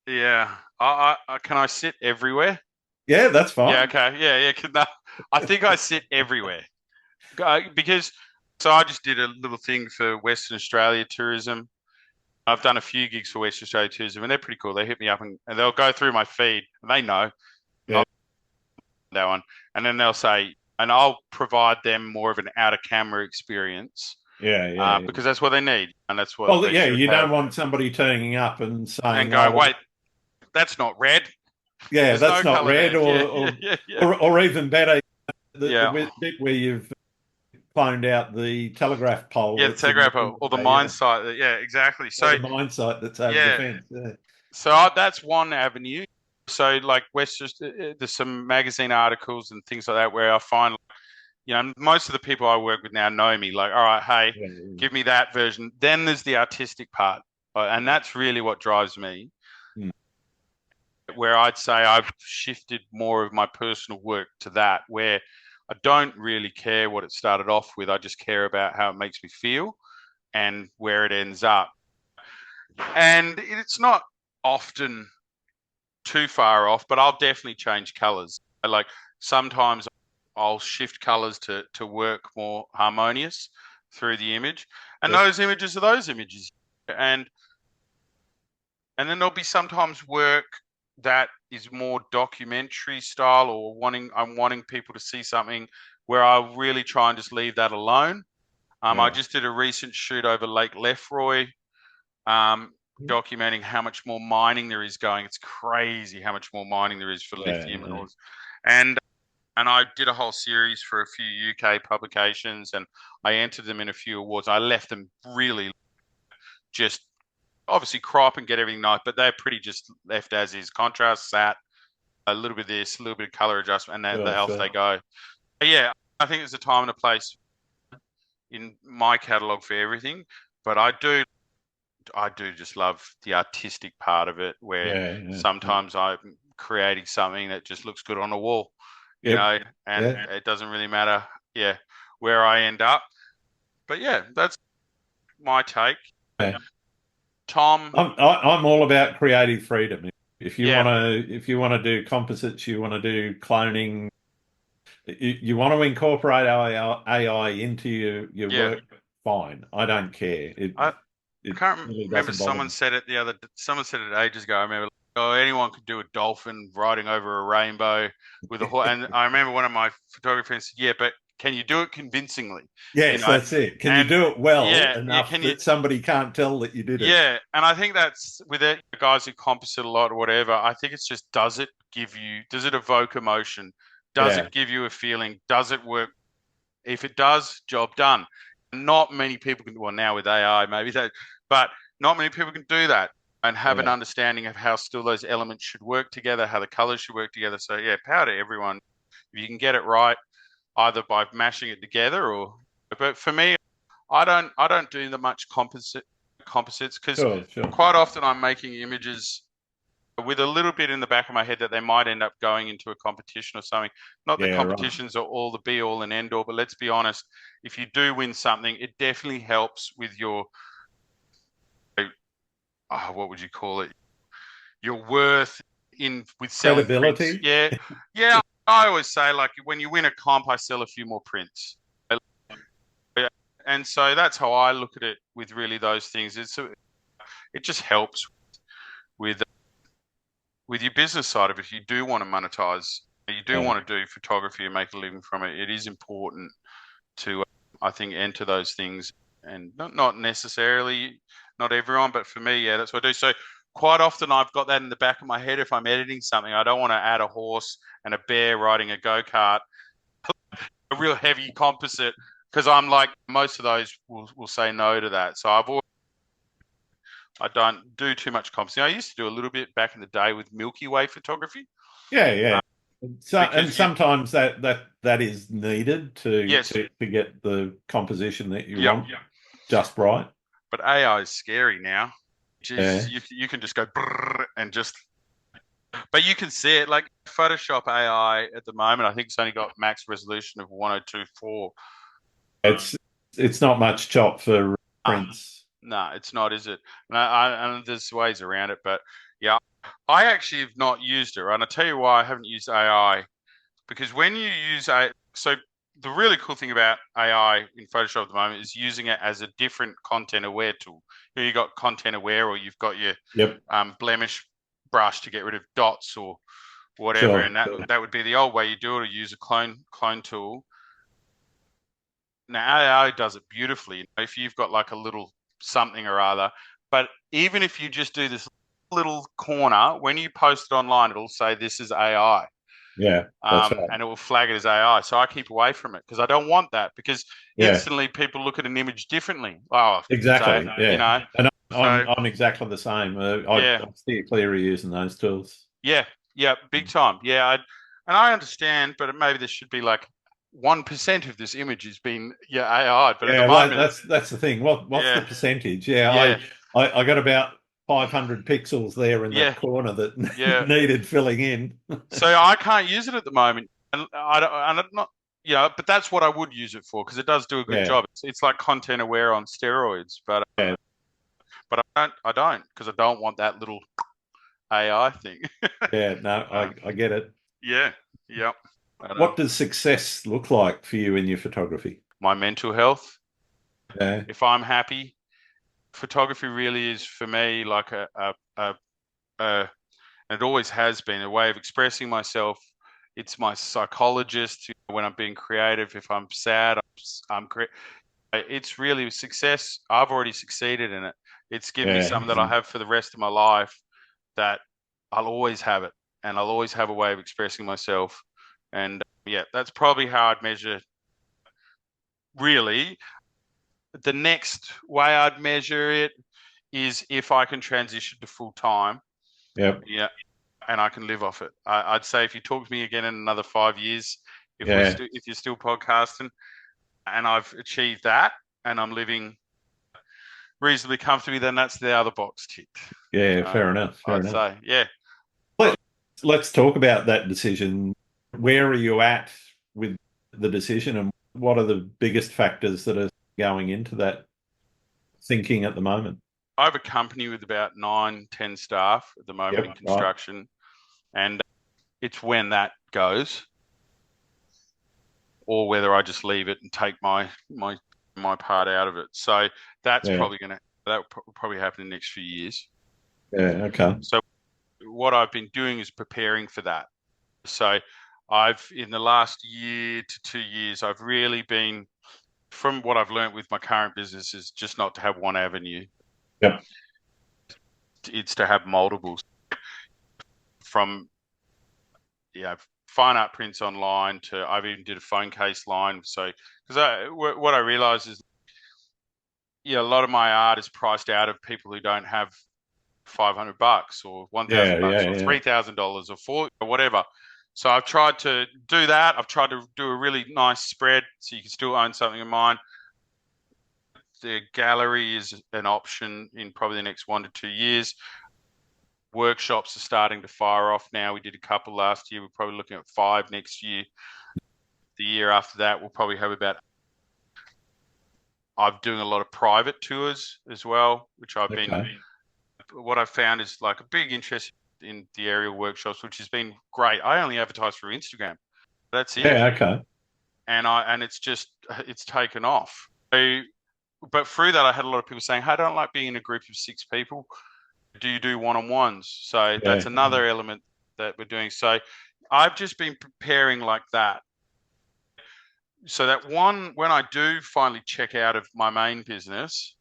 B: Yeah. Can I sit everywhere?
A: Yeah, that's fine.
B: Yeah, okay. Yeah. I think I sit everywhere. Because I just did a little thing for Western Australia tourism. I've done a few gigs for Western Australia tourism, and they're pretty cool. They hit me up and they'll go through my feed, and they know that one, and then they'll say, and I'll provide them more of an out of camera experience. Because that's what they need, and that's what.
A: Well, you don't want somebody turning up and saying,
B: and go, wait, that's not red.
A: Yeah, that's not red, or even better, the bit where you've cloned out the telegraph pole.
B: Yeah, the telegraph pole, or the mine site. Yeah, exactly. So
A: the mine site that's over the fence. Yeah.
B: So that's one avenue. So like there's some magazine articles and things like that where I find, most of the people I work with now know me. Like, all right, hey, give me that version. Then there's the artistic part, and that's really what drives me. Where I'd say I've shifted more of my personal work to that, where I don't really care what it started off with. I just care about how it makes me feel and where it ends up. And it's not often too far off, but I'll definitely change colors. Like sometimes I'll shift colors to work more harmonious through the image. And those images are those images. And then there'll be sometimes work that is more documentary style, or I'm wanting people to see something where I really try and just leave that alone. I just did a recent shoot over Lake Lefroy, documenting how much more mining there is going. It's crazy how much more mining there is for lithium and all. And I did a whole series for a few UK publications, and I entered them in a few awards. I left them really just obviously crop and get everything nice, but they're pretty just left as is. Contrast, sat, a little bit of this, a little bit of color adjustment, and then off they go. But yeah, I think there's a time and a place in my catalog for everything, but I do just love the artistic part of it, where sometimes I'm creating something that just looks good on a wall, you know, and it doesn't really matter, where I end up. But yeah, that's my take. Tom,
A: I'm all about creative freedom. If you want to do composites, you want to do cloning, you want to incorporate AI into your work, fine. I don't care.
B: I can't remember. Someone said it ages ago. I remember, anyone could do a dolphin riding over a rainbow with a horse. And I remember one of my photographers said, but can you do it convincingly?
A: Yes, that's it. Can you do it well enough that somebody can't tell that you did it?
B: Yeah, and I think that's with it, guys who composite a lot or whatever. I think it's just, does it evoke emotion? Does it give you a feeling? Does it work? If it does, job done. Not many people can. Well, now with AI, maybe that, but not many people can do that and have an understanding of how still those elements should work together, how the colors should work together. So yeah, power to everyone if you can get it right, either by mashing it together or. But for me, I don't do the much composites because quite often I'm making images with a little bit in the back of my head that they might end up going into a competition or something. Not that competitions are all the be all and end all, but let's be honest, if you do win something, it definitely helps with your, what would you call it? Your worth with selling
A: credibility.
B: Prints. Yeah. I always say, like, when you win a comp, I sell a few more prints. And so that's how I look at it with really those things. It just helps with your business side of it. If you do want to monetize, you do want to do photography and make a living from it, it is important to, I think, enter those things. And not necessarily, not everyone, but for me, that's what I do. So quite often I've got that in the back of my head. If I'm editing something, I don't want to add a horse and a bear riding a go-kart, a real heavy composite, because I'm like, most of those will say no to that. So I don't do too much compositing. I used to do a little bit back in the day with Milky Way photography.
A: Sometimes that is needed to get the composition that you want just right.
B: But AI is scary now. You can just go and just. But you can see it, like Photoshop AI at the moment. I think it's only got max resolution of 1024.
A: It's not much chop for prints.
B: No, it's not, is it? And there's ways around it, but yeah, I actually have not used it. Right? And I'll tell you why I haven't used AI, because when you use AI, so the really cool thing about AI in Photoshop at the moment is using it as a different content aware tool. You got content aware, or you've got your blemish brush to get rid of dots or whatever, and that would be the old way you do it, or use a clone tool. Now AI does it beautifully. If you've got like a little something or other, but even if you just do this little corner, when you post it online, it'll say this is AI.
A: That's right.
B: And it will flag it as AI. So I keep away from it because I don't want that, because instantly people look at an image differently. Oh,
A: exactly.
B: So, you know,
A: and I'm exactly the same. I steer clear of using those tools.
B: Yeah, big time. Yeah, and I understand, but maybe there should be like 1% of this image has been AI, but at the moment,
A: that's the thing. What's the percentage? I got about 500 pixels there in that corner that needed filling in.
B: So I can't use it at the moment, and I'm not. but that's what I would use it for because it does do a good job. It's like content aware on steroids, but I don't because I don't want that little AI thing.
A: I get it.
B: Yeah.
A: What does success look like for you in your photography?
B: My mental health.
A: Yeah.
B: If I'm happy, photography really is for me like and it always has been a way of expressing myself. It's my psychologist when I'm being creative. If I'm sad, it's really success. I've already succeeded in it. It's given me something that I'll have for the rest of my life that I'll always have it, and I'll always have a way of expressing myself. And that's probably how I'd measure. Really, the next way I'd measure it is if I can transition to full time.
A: Yep.
B: Yeah. And I can live off it. I'd say if you talk to me again in another 5 years, if you're still podcasting, and I've achieved that, and I'm living reasonably comfortably, then that's the other box ticked.
A: Yeah, fair enough.
B: I'd say, yeah.
A: Let's talk about that decision. Where are you at with the decision, and what are the biggest factors that are going into that thinking at the moment?
B: I have a company with about 9-10 staff at the moment in construction, and it's when that goes, or whether I just leave it and take my part out of it. So that's probably that will probably happen in the next few years.
A: Yeah. Okay.
B: So what I've been doing is preparing for that. So in the last year to 2 years, I've really been, from what I've learned with my current business, is just not to have one avenue.
A: Yep.
B: It's to have multiples. From fine art prints online to I've even did a phone case line. So because what I realize is, a lot of my art is priced out of people who don't have $500 or $1,000 or $3,000 or $4 or whatever. So I've tried to do that. I've tried to do a really nice spread so you can still own something of mine. The gallery is an option in probably the next 1 to 2 years. Workshops are starting to fire off now. We did a couple last year. We're probably looking at 5 next year. The year after that, we'll probably have about. I'm doing a lot of private tours as well, which I've been. What I've found is like a big interest in the aerial workshops, which has been great. I only advertise through Instagram. That's it.
A: Yeah. Okay.
B: And it's taken off. So, but through that, I had a lot of people saying, "Hey, I don't like being in a group of 6 people. Do you do one-on-ones?" So that's another element that we're doing. So I've just been preparing like that. So that when I do finally check out of my main business,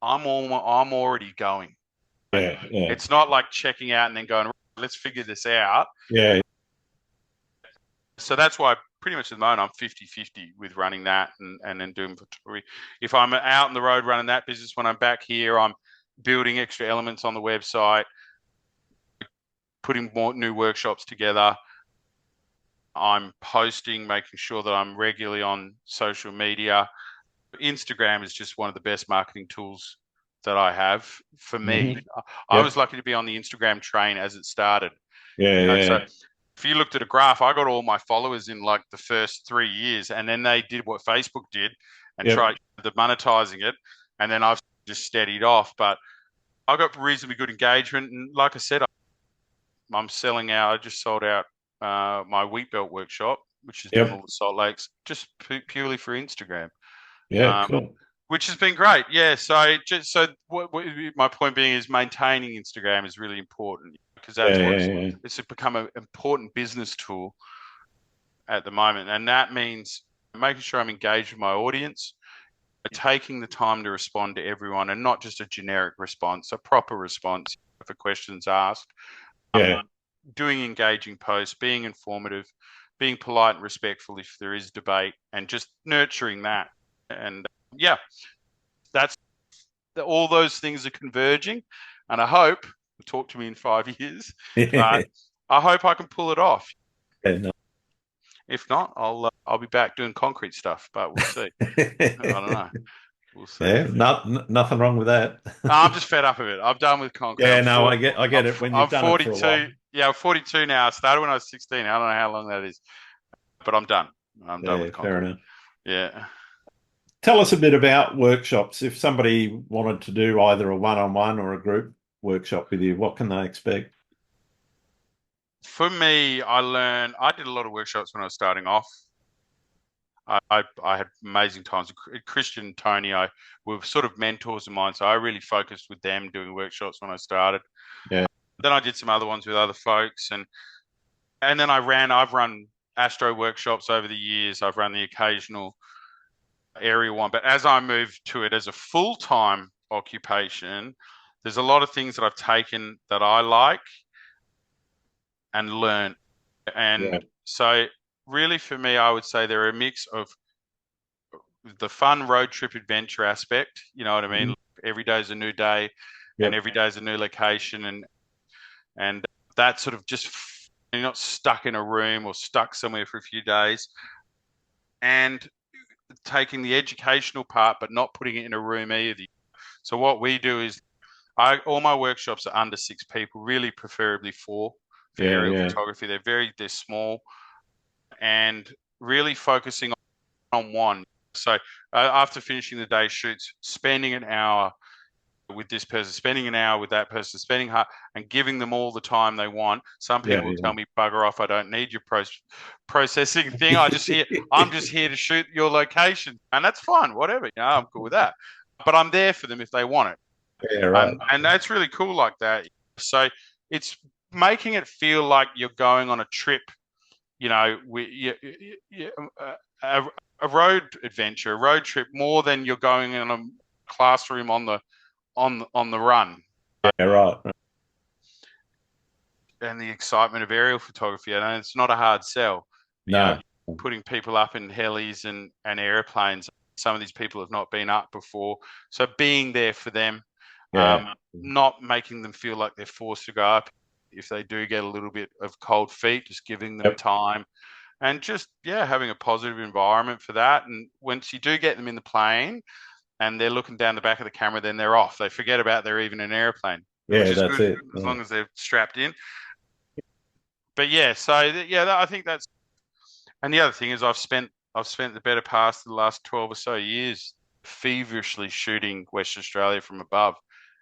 B: I'm already going.
A: Yeah.
B: It's not like checking out and then going, let's figure this out.
A: Yeah.
B: So that's why pretty much at the moment I'm 50-50 with running that and then doing photography. If I'm out on the road running that business, when I'm back here, I'm building extra elements on the website, putting more new workshops together. I'm posting, making sure that I'm regularly on social media. Instagram is just one of the best marketing tools that I have for me. I was lucky to be on the Instagram train as it started. So if you looked at a graph, I got all my followers in like the first 3 years, and then they did what Facebook did and tried the monetizing it, and then I've just steadied off. But I got reasonably good engagement, and like I said, I'm selling out. I just sold out my wheat belt workshop, which is doing all the Salt Lakes, just purely for Instagram.
A: Cool.
B: Which has been great. Yeah. So what my point being is maintaining Instagram is really important because that's it's become an important business tool at the moment, and that means making sure I'm engaged with my audience, taking the time to respond to everyone, and not just a generic response, a proper response for questions asked. Doing engaging posts, being informative, being polite and respectful if there is debate, and just nurturing that. And that's all those things are converging, and I hope talk to me in 5 years. But I hope I can pull it off. If not, I'll be back doing concrete stuff, but we'll see. I don't know. We'll see.
A: Yeah, nothing wrong with that.
B: I'm just fed up of it. I'm done with concrete.
A: I get it. When you've done
B: 42,
A: it for a while.
B: Yeah, I'm 42 now. I started when I was 16. I don't know how long that is, but I'm done. I'm done with
A: fair
B: concrete.
A: enough.
B: Yeah.
A: Tell us a bit about workshops. If somebody wanted to do either a one-on-one or a group workshop with you, what can they expect?
B: For me, I did a lot of workshops when I was starting off. I had amazing times. Christian and Tony, I were sort of mentors of mine, so I really focused with them doing workshops when I started.
A: Yeah.
B: Then I did some other ones with other folks, and then I've run Astro workshops over the years. I've run the occasional area one, but as I moved to it as a full-time occupation, there's a lot of things that I've taken that I like and learn.
A: Yeah.
B: And so really for me, I would say they're a mix of the fun road trip adventure aspect, you know what I mean? Every day is a new day and
A: Yep.
B: every day is a new location, and that sort of just you're not stuck in a room or stuck somewhere for a few days, and taking the educational part but not putting it in a room either. So what we do is all my workshops are under 6 people, really preferably four for
A: Yeah.
B: aerial
A: Yeah.
B: photography. They're small and really focusing on one. So after finishing the day shoots, spending an hour with this person, spending an hour with that person, spending half, and giving them all the time they want. Some
A: Yeah.
B: people will tell me, "Bugger off! I don't need your processing thing. I'm just here to shoot your location, and that's fine. Whatever, I'm cool with that. But I'm there for them if they want it,
A: Yeah. Right.
B: and that's really cool like that. So it's making it feel like you're going on a trip. A road adventure, a road trip, more than you're going in a classroom on the run.
A: Yeah. Right.
B: And the excitement of aerial photography, and it's not a hard sell.
A: No.
B: Putting people up in helis and airplanes. Some of these people have not been up before, so being there for them,
A: Yeah.
B: not making them feel like they're forced to go up. If they do get a little bit of cold feet, just giving them time, and just having a positive environment for that. And once you do get them in the plane and they're looking down the back of the camera, then they're off. They forget about they're even in an airplane, which
A: Yeah.
B: is
A: That's
B: good
A: it.
B: as
A: Yeah.
B: long as they're strapped in. But I think that's. And the other thing is, I've spent the better part of the last 12 or so years feverishly shooting Western Australia from above,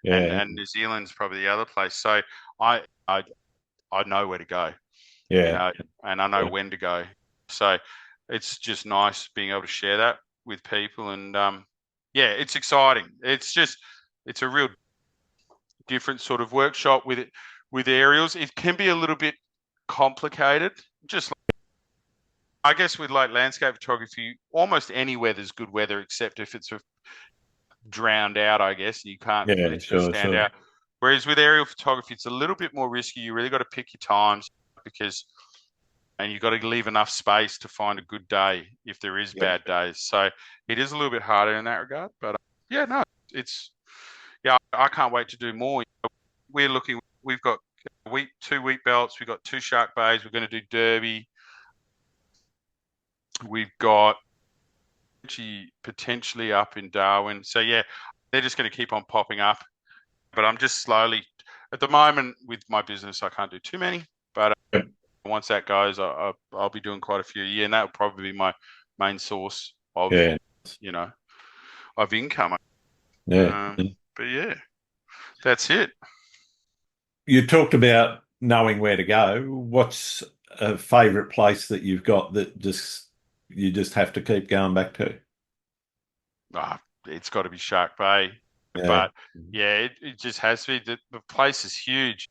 A: Yeah.
B: and New Zealand's probably the other place. So I I I know where to go,
A: Yeah.
B: and I know
A: Yeah.
B: when to go. So it's just nice being able to share that with people, and it's exciting. It's a real different sort of workshop with aerials. It can be a little bit complicated, just I guess with like landscape photography, almost any weather's good weather, except if it's drowned out, I guess, and you can't
A: Yeah.
B: literally
A: Sure.
B: stand
A: Sure.
B: out. Whereas with aerial photography, it's a little bit more risky. You really got to pick your times and you've got to leave enough space to find a good day if there is
A: Yeah.
B: bad days. So it is a little bit harder in that regard. But no, I can't wait to do more. We've got 2 wheat belts, we've got 2 shark bays, we're going to do Derby. We've got potentially up in Darwin. So they're just going to keep on popping up. But I'm just slowly, at the moment with my business, I can't do too many. But once that goes, I'll be doing quite a few a year, and that will probably be my main source of,
A: Yeah.
B: of income.
A: Yeah.
B: But that's it.
A: You talked about knowing where to go. What's a favorite place that you've got that you just have to keep going back to?
B: It's got to be Shark Bay.
A: Yeah.
B: But it just has to be. The place is huge.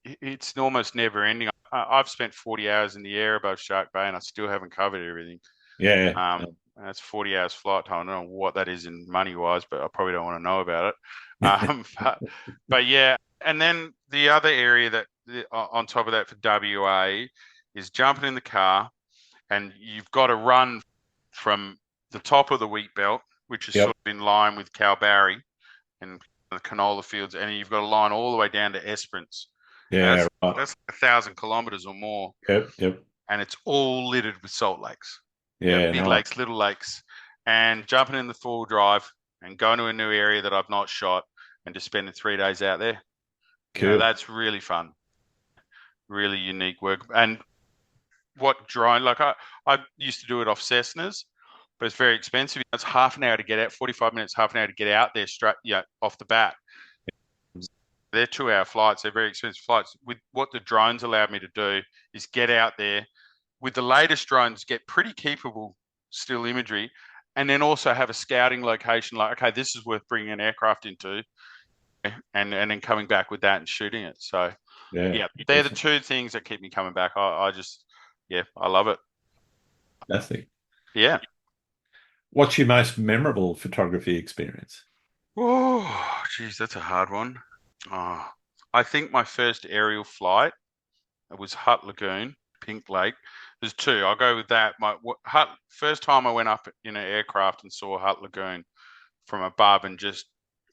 B: It's almost never ending. I've spent 40 hours in the air above Shark Bay and I still haven't covered everything.
A: Yeah.
B: That's 40 hours flight time. I don't know what that is in money wise, but I probably don't want to know about it. But and then the other area that on top of that for WA is jumping in the car, and you've got to run from the top of the wheat belt, which is
A: Yep.
B: sort of in line with Kalbarri and the canola fields, and you've got a line all the way down to Esperance.
A: Yeah.
B: That's 1,000 kilometers or more.
A: Yep.
B: And it's all littered with salt lakes.
A: Yeah.
B: Big lakes, little lakes, and jumping in the 4-wheel drive and going to a new area that I've not shot and just spending 3 days out there.
A: Cool.
B: That's really fun, really unique work. And what drone, like I used to do it off Cessnas, but it's very expensive. It's half an hour to get out, 45 minutes, half an hour to get out there straight, off the bat. They're 2-hour flights. They're very expensive flights. With what the drones allowed me to do is get out there with the latest drones, get pretty keepable still imagery, and then also have a scouting location like, okay, this is worth bringing an aircraft into, and then coming back with that and shooting it. So yeah, they're the two things that keep me coming back. I just, I love it.
A: Fantastic.
B: Yeah.
A: What's your most memorable photography experience?
B: Oh, geez, that's a hard one. Oh, I think my first aerial flight, it was Hutt Lagoon, Pink Lake. There's two. I'll go with that. First time I went up in an aircraft and saw Hutt Lagoon from above, and just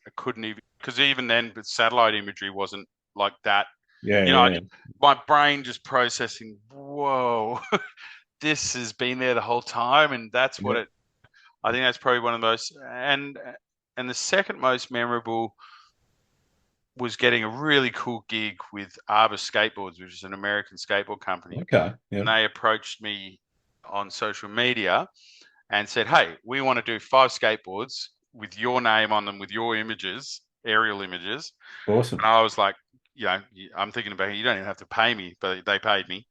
B: I couldn't even, because even then, but satellite imagery wasn't like that. My brain just processing. Whoa, this has been there the whole time, and that's what it. I think that's probably one of those. And the second most memorable was getting a really cool gig with Arbor Skateboards, which is an American skateboard company.
A: Okay. Yeah.
B: And they approached me on social media and said, hey, we want to do 5 skateboards with your name on them, with your images, aerial images.
A: Awesome.
B: And I was like, I'm thinking about it. You don't even have to pay me, but they paid me.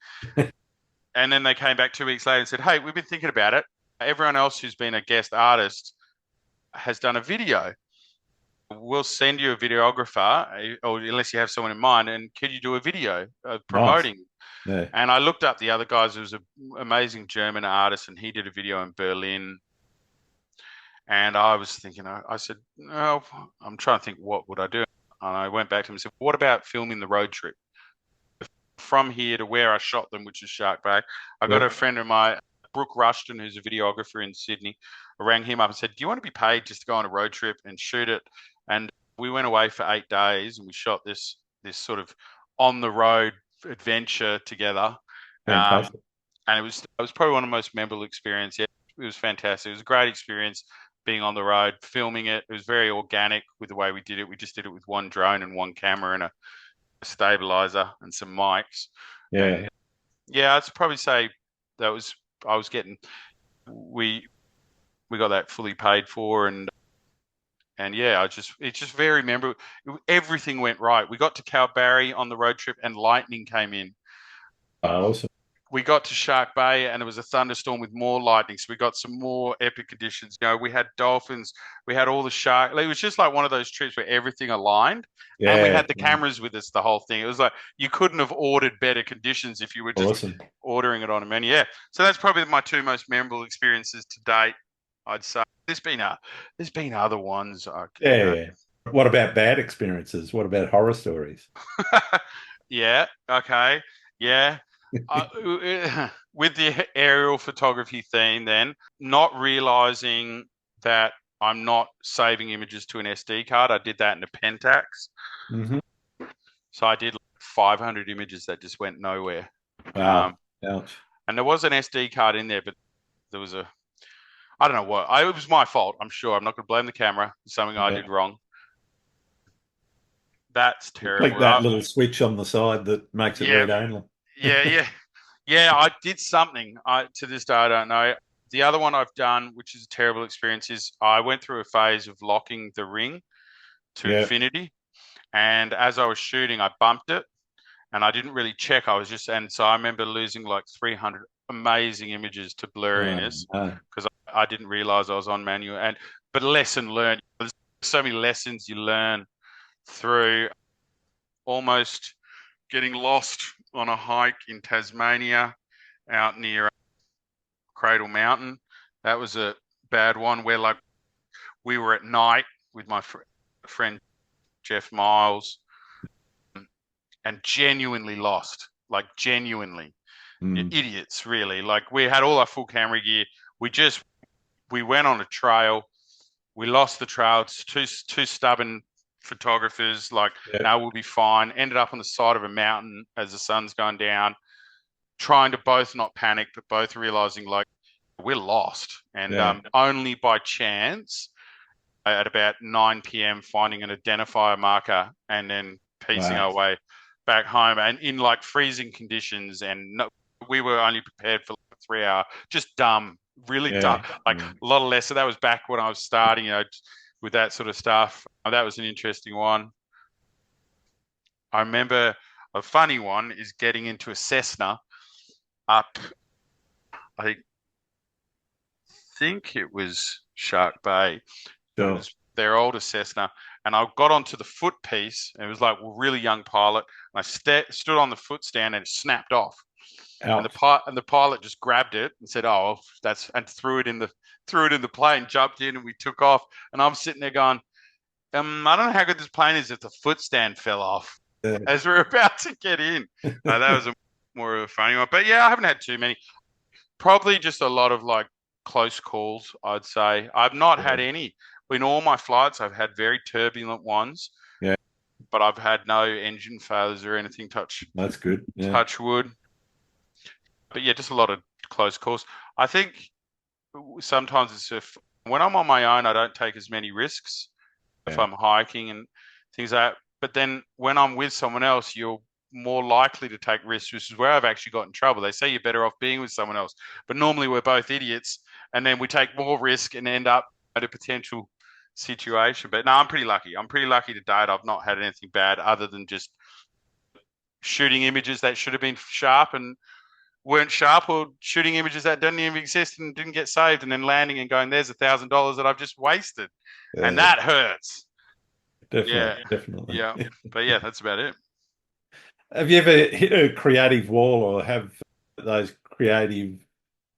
B: And then they came back 2 weeks later and said, hey, we've been thinking about it. Everyone else who's been a guest artist has done a video. We'll send you a videographer, or unless you have someone in mind, and could you do a video promoting?
A: Nice. Yeah.
B: And I looked up the other guys. There was an amazing German artist, and he did a video in Berlin. And I was thinking, I said, no, I'm trying to think, what would I do? And I went back to him and said, what about filming the road trip from here to where I shot them, which is Shark Bay? I got a friend of mine, Brooke Rushton, who's a videographer in Sydney. I rang him up and said, do you want to be paid just to go on a road trip and shoot it? And we went away for 8 days and we shot this sort of on the road adventure together.
A: Fantastic.
B: And it was probably one of the most memorable experiences. Yeah, it was fantastic. It was a great experience being on the road, filming it. It was very organic with the way we did it. We just did it with one drone and one camera and a stabilizer and some mics.
A: Yeah.
B: And I'd probably say that was, I was getting, we got that fully paid for, and it's just very memorable. Everything went right. We got to Kalbarri on the road trip and lightning came in.
A: Awesome.
B: We got to Shark Bay and there was a thunderstorm with more lightning. So we got some more epic conditions. We had dolphins, we had all the shark. It was just like one of those trips where everything aligned, and we had the cameras with us the whole thing. It was like you couldn't have ordered better conditions if you were just ordering it on a menu. Yeah. So that's probably my 2 most memorable experiences to date, I'd say. There's been other ones.
A: What about bad experiences? What about horror stories?
B: Yeah. Okay. Yeah. With the aerial photography theme, then not realizing that I'm not saving images to an SD card. I did that in a Pentax.
A: Mm-hmm.
B: So I did 500 images that just went nowhere.
A: Wow. Ouch.
B: And there was an SD card in there, but there was I don't know what. It was my fault, I'm sure. I'm not going to blame the camera. It's something I did wrong. That's terrible.
A: Like that little switch on the side that makes it read only.
B: Yeah, I did something. To this day, I don't know. The other one I've done, which is a terrible experience, is I went through a phase of locking the ring to infinity. And as I was shooting, I bumped it and I didn't really check. And so I remember losing like 300 amazing images to blurriness because I didn't realize I was on manual. But lesson learned. There's so many lessons you learn through almost getting lost on a hike in Tasmania out near Cradle Mountain. That was a bad one where like we were at night with my friend Jeff Miles and genuinely lost, like genuinely. Idiots, really. Like we had all our full camera gear. We went on a trail. We lost the trail. It's two stubborn photographers. Like, no, we'll be fine. Ended up on the side of a mountain as the sun's going down, trying to both not panic, but both realizing like we're lost. And only by chance, at about 9 p.m., finding an identifier marker and then piecing our way back home, and in like freezing conditions, and we were only prepared for like 3 hour, just dumb, really dumb, like a lot of less. So that was back when I was starting, with that sort of stuff. That was an interesting one. I remember a funny one is getting into a Cessna up, I think it was Shark Bay. It was their older Cessna. And I got onto the foot piece, and it was like a really young pilot. And I stood on the foot stand, and it snapped off. And the pilot just grabbed it and said, "Oh, and threw it in the plane, jumped in, and we took off." And I'm sitting there going, I don't know how good this plane is if the foot stand fell off as we're about to get in. That was more of a funny one. But yeah, I haven't had too many. Probably just a lot of like close calls, I'd say. I've not had any. In all my flights, I've had very turbulent ones.
A: Yeah.
B: But I've had no engine failures or anything.
A: That's good. Yeah.
B: Touch wood. But yeah, just a lot of close calls. I think sometimes it's when I'm on my own, I don't take as many risks. If I'm hiking and things like that. But then when I'm with someone else, you're more likely to take risks, which is where I've actually got in trouble. They say you're better off being with someone else, but normally we're both idiots, and then we take more risk and end up at a potential situation. But no, I'm pretty lucky. I'm pretty lucky to date. I've not had anything bad other than just shooting images that should have been sharp and weren't sharp, or shooting images that didn't even exist and didn't get saved, and then landing and going, there's $1,000 that I've just wasted. And that hurts.
A: Definitely.
B: Yeah. But yeah, that's about it.
A: Have you ever hit a creative wall or have those creative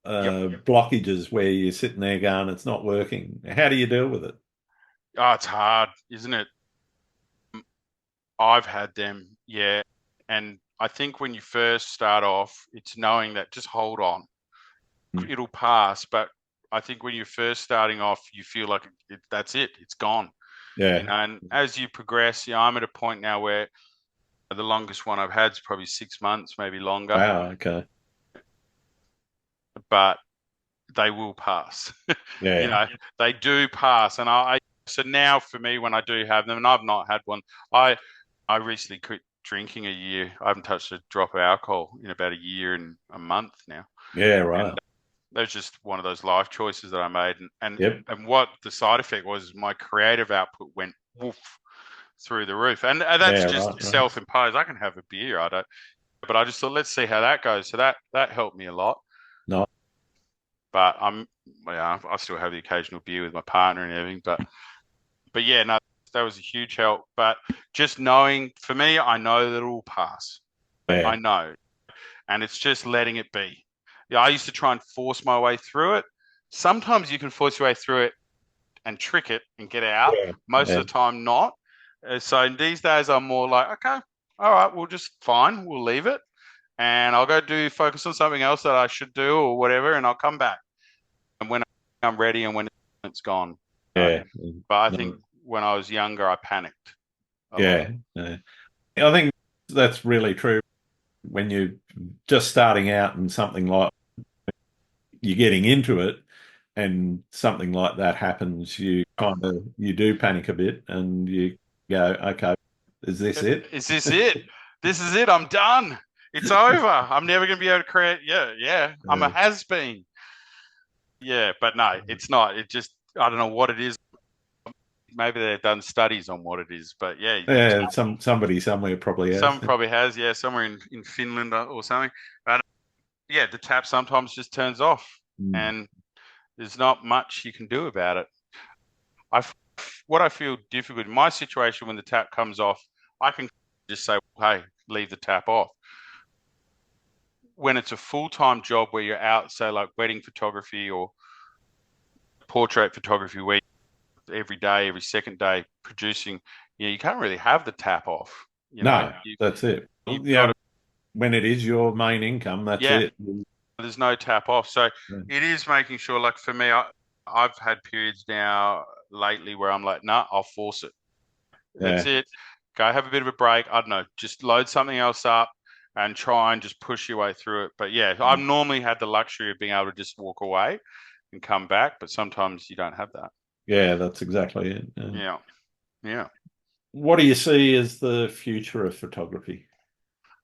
A: blockages where you're sitting there going, it's not working? How do you deal with it?
B: Oh, it's hard, isn't it? I've had them, yeah. And I think when you first start off, it's knowing that just hold on. It'll pass. But I think when you're first starting off, you feel like that's it. It's gone.
A: Yeah.
B: And as you progress, I'm at a point now where the longest one I've had is probably 6 months, maybe longer.
A: Wow, okay.
B: But they will pass.
A: Yeah.
B: They do pass. And so now for me, when I do have them, and I've not had one, I recently quit drinking a year. I haven't touched a drop of alcohol in about a year and a month now.
A: Yeah, right.
B: And that was just one of those life choices that I made. And what the side effect was, my creative output went woof through the roof. And that's just self-imposed. I can have a beer, but I just thought, let's see how that goes. So that helped me a lot.
A: No.
B: But I still have the occasional beer with my partner and everything. But yeah, no, that was a huge help. But just knowing, for me, I know that it will pass.
A: Yeah.
B: I know. And it's just letting it be. Yeah, I used to try and force my way through it. Sometimes you can force your way through it and trick it and get out. Most of the time, not. So these days, I'm more like, okay, all right, we'll leave it. And I'll go focus on something else that I should do or whatever, and I'll come back. And when I'm ready and when it's gone.
A: Yeah.
B: But I think when I was younger, I panicked.
A: Yeah. I think that's really true. When you're just starting out and something like you're getting into it and something like that happens, you do panic a bit and you go, okay, is this it?
B: Is this it? This is it. I'm done. It's over. I'm never going to be able to create. Yeah. I'm a has-been. Yeah, but no, it's not. It just, I don't know what it is. Maybe they've done studies on what it is, but yeah.
A: Somebody somewhere probably has.
B: Someone probably has, somewhere in Finland or something. But yeah, the tap sometimes just turns off, and there's not much you can do about it. What I feel difficult in my situation when the tap comes off, I can just say, hey, leave the tap off. When it's a full-time job where you're out, say like wedding photography or portrait photography, where every day, every second day producing, you can't really have the tap off.
A: That's it. When it is your main income, that's it.
B: There's no tap off. So it is making sure, like for me, I've had periods now lately where I'm like, nah, I'll force it. That's it. Go have a bit of a break. I don't know, just load something else up and try and just push your way through it. But yeah, I've normally had the luxury of being able to just walk away and come back, but sometimes you don't have that.
A: Yeah, that's exactly it.
B: Yeah.
A: What do you see as the future of photography?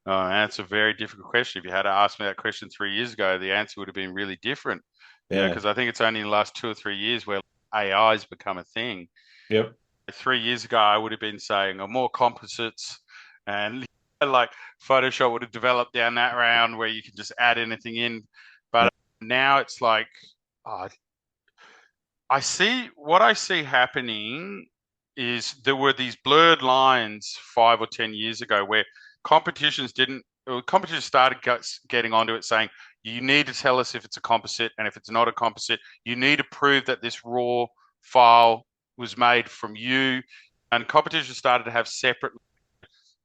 B: Oh, that's a very difficult question. If you had to ask me that question 3 years ago, the answer would have been really different. Yeah,
A: Yeah.
B: because I think it's only in the last 2 or 3 years where AI has become a thing.
A: Yep.
B: 3 years ago, I would have been saying, oh, more composites, and like Photoshop would have developed down that round where you can just add anything in.
A: Yeah.
B: But now it's like, oh, what I see happening is there were these blurred lines 5 or 10 years ago where competitions didn't, competitions started getting onto it saying, you need to tell us if it's a composite, and if it's not a composite, you need to prove that this raw file was made from you. And competitions started to have separate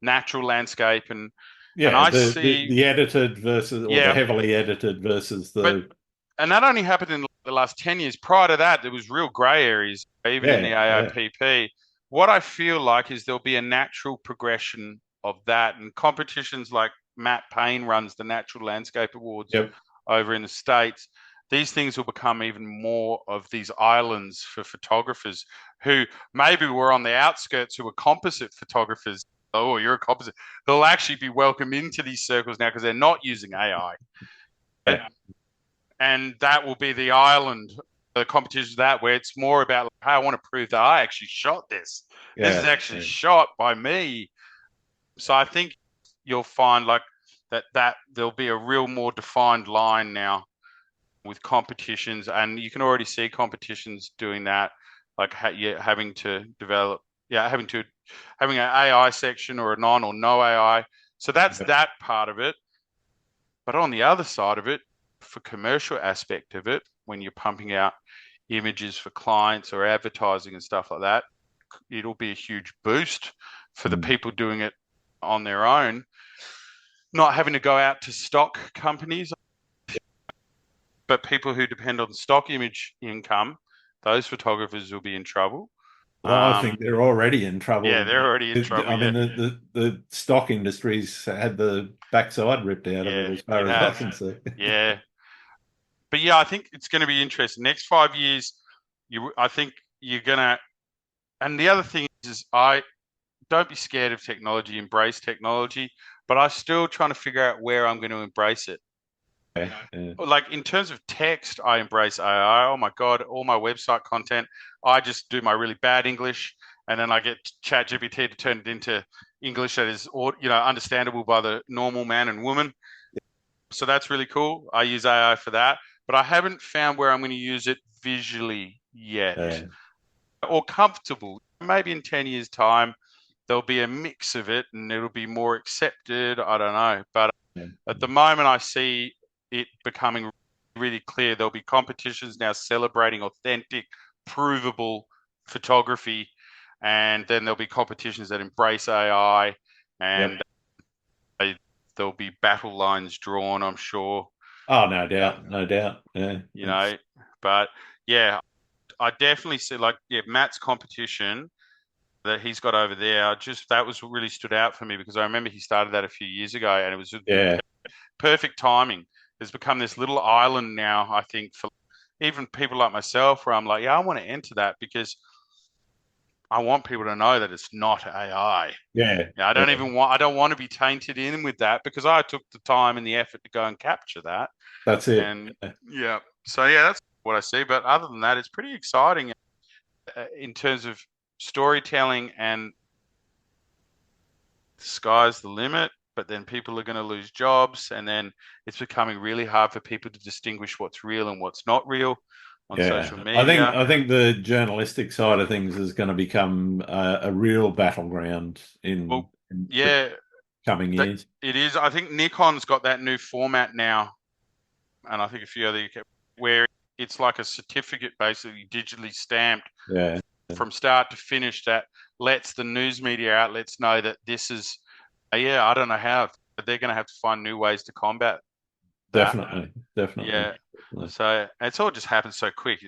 B: natural landscape, and
A: Yeah,
B: I
A: the
B: see,
A: the edited versus, or the
B: yeah,
A: heavily edited versus
B: but
A: the.
B: and that only happened in the last 10 years. Prior to that, there was real grey areas, even in the
A: Yeah, yeah,
B: AIPP. What I feel like is there'll be a natural progression of that, and competitions like Matt Payne runs the Natural Landscape Awards
A: yep,
B: over in the States. These things will become even more of these islands for photographers who maybe were on the outskirts, who were composite photographers. Oh, you're a composite. They'll actually be welcome into these circles now because they're not using AI.
A: yeah,
B: And that will be the island, the competition that where it's more about like, hey, I want to prove that I actually shot this. This is
A: yeah,
B: actually
A: yeah,
B: shot by me. So I think you'll find like that there'll be a real more defined line now with competitions, and you can already see competitions doing that, like having to develop, having an AI section or a non or no AI. So that's
A: yep,
B: that part of it. But on the other side of it, for commercial aspect of it, when you're pumping out images for clients or advertising and stuff like that, it'll be a huge boost for the
A: mm,
B: people doing it on their own, not having to go out to stock companies, but people who depend on stock image income, those photographers will be in trouble.
A: well, I think
B: Um,
A: they're already in
B: yeah,
A: trouble.
B: they're already in trouble.
A: I
B: Yeah,
A: mean, the stock industries had the backside ripped out of it,
B: yeah,
A: as
B: it
A: far as I
B: has.
A: can see.
B: Yeah, but yeah, I think it's going to be interesting. Next 5 years, I think you're gonna. And the other thing is I don't be scared of technology, embrace technology, but I'm still trying to figure out where I'm going to embrace it.
A: Yeah, yeah,
B: Like in terms of text, I embrace AI. Oh my God, all my website content, I just do my really bad English, and then I get ChatGPT to turn it into English that is, understandable by the normal man and woman. So that's really cool. I use AI for that, but I haven't found where I'm going to use it visually yet
A: yeah,
B: or comfortable. Maybe in 10 years' time, there'll be a mix of it and it'll be more accepted. I don't know. But
A: yeah,
B: at the moment, I see it becoming really clear. There'll be competitions now celebrating authentic, provable photography. And then there'll be competitions that embrace AI,
A: yep.
B: and there'll be battle lines drawn, I'm sure.
A: Oh, no doubt, no doubt. Yeah,
B: You
A: it's
B: know, but yeah, I definitely see like, yeah, Matt's competition that he's got over there. Just that was what really stood out for me because I remember he started that a few years ago, and it was the
A: yeah,
B: perfect timing. It's become this little island now, I think, for even people like myself, where I'm like, yeah, I want to enter that because I want people to know that it's not AI.
A: yeah,
B: Yeah,
A: yeah.
B: I don't want to be tainted in with that because I took the time and the effort to go and capture that.
A: That's it.
B: And yeah, so yeah, that's what I see. But other than that, it's pretty exciting in terms of storytelling, and the sky's the limit, but then people are going to lose jobs, and then it's becoming really hard for people to distinguish what's real and what's not real on social
A: Yeah,
B: media.
A: I think the journalistic side of things is going to become a real battleground
B: Well,
A: in the
B: yeah,
A: coming
B: that
A: years.
B: it is. I think Nikon's got that new format now, and I think a few other where it's like a certificate basically digitally stamped
A: Yeah,
B: from start to finish that lets the news media outlets know that this is, yeah, I don't know how, but they're going to have to find new ways to combat that.
A: definitely, definitely.
B: Yeah. So it's all just happened so quick.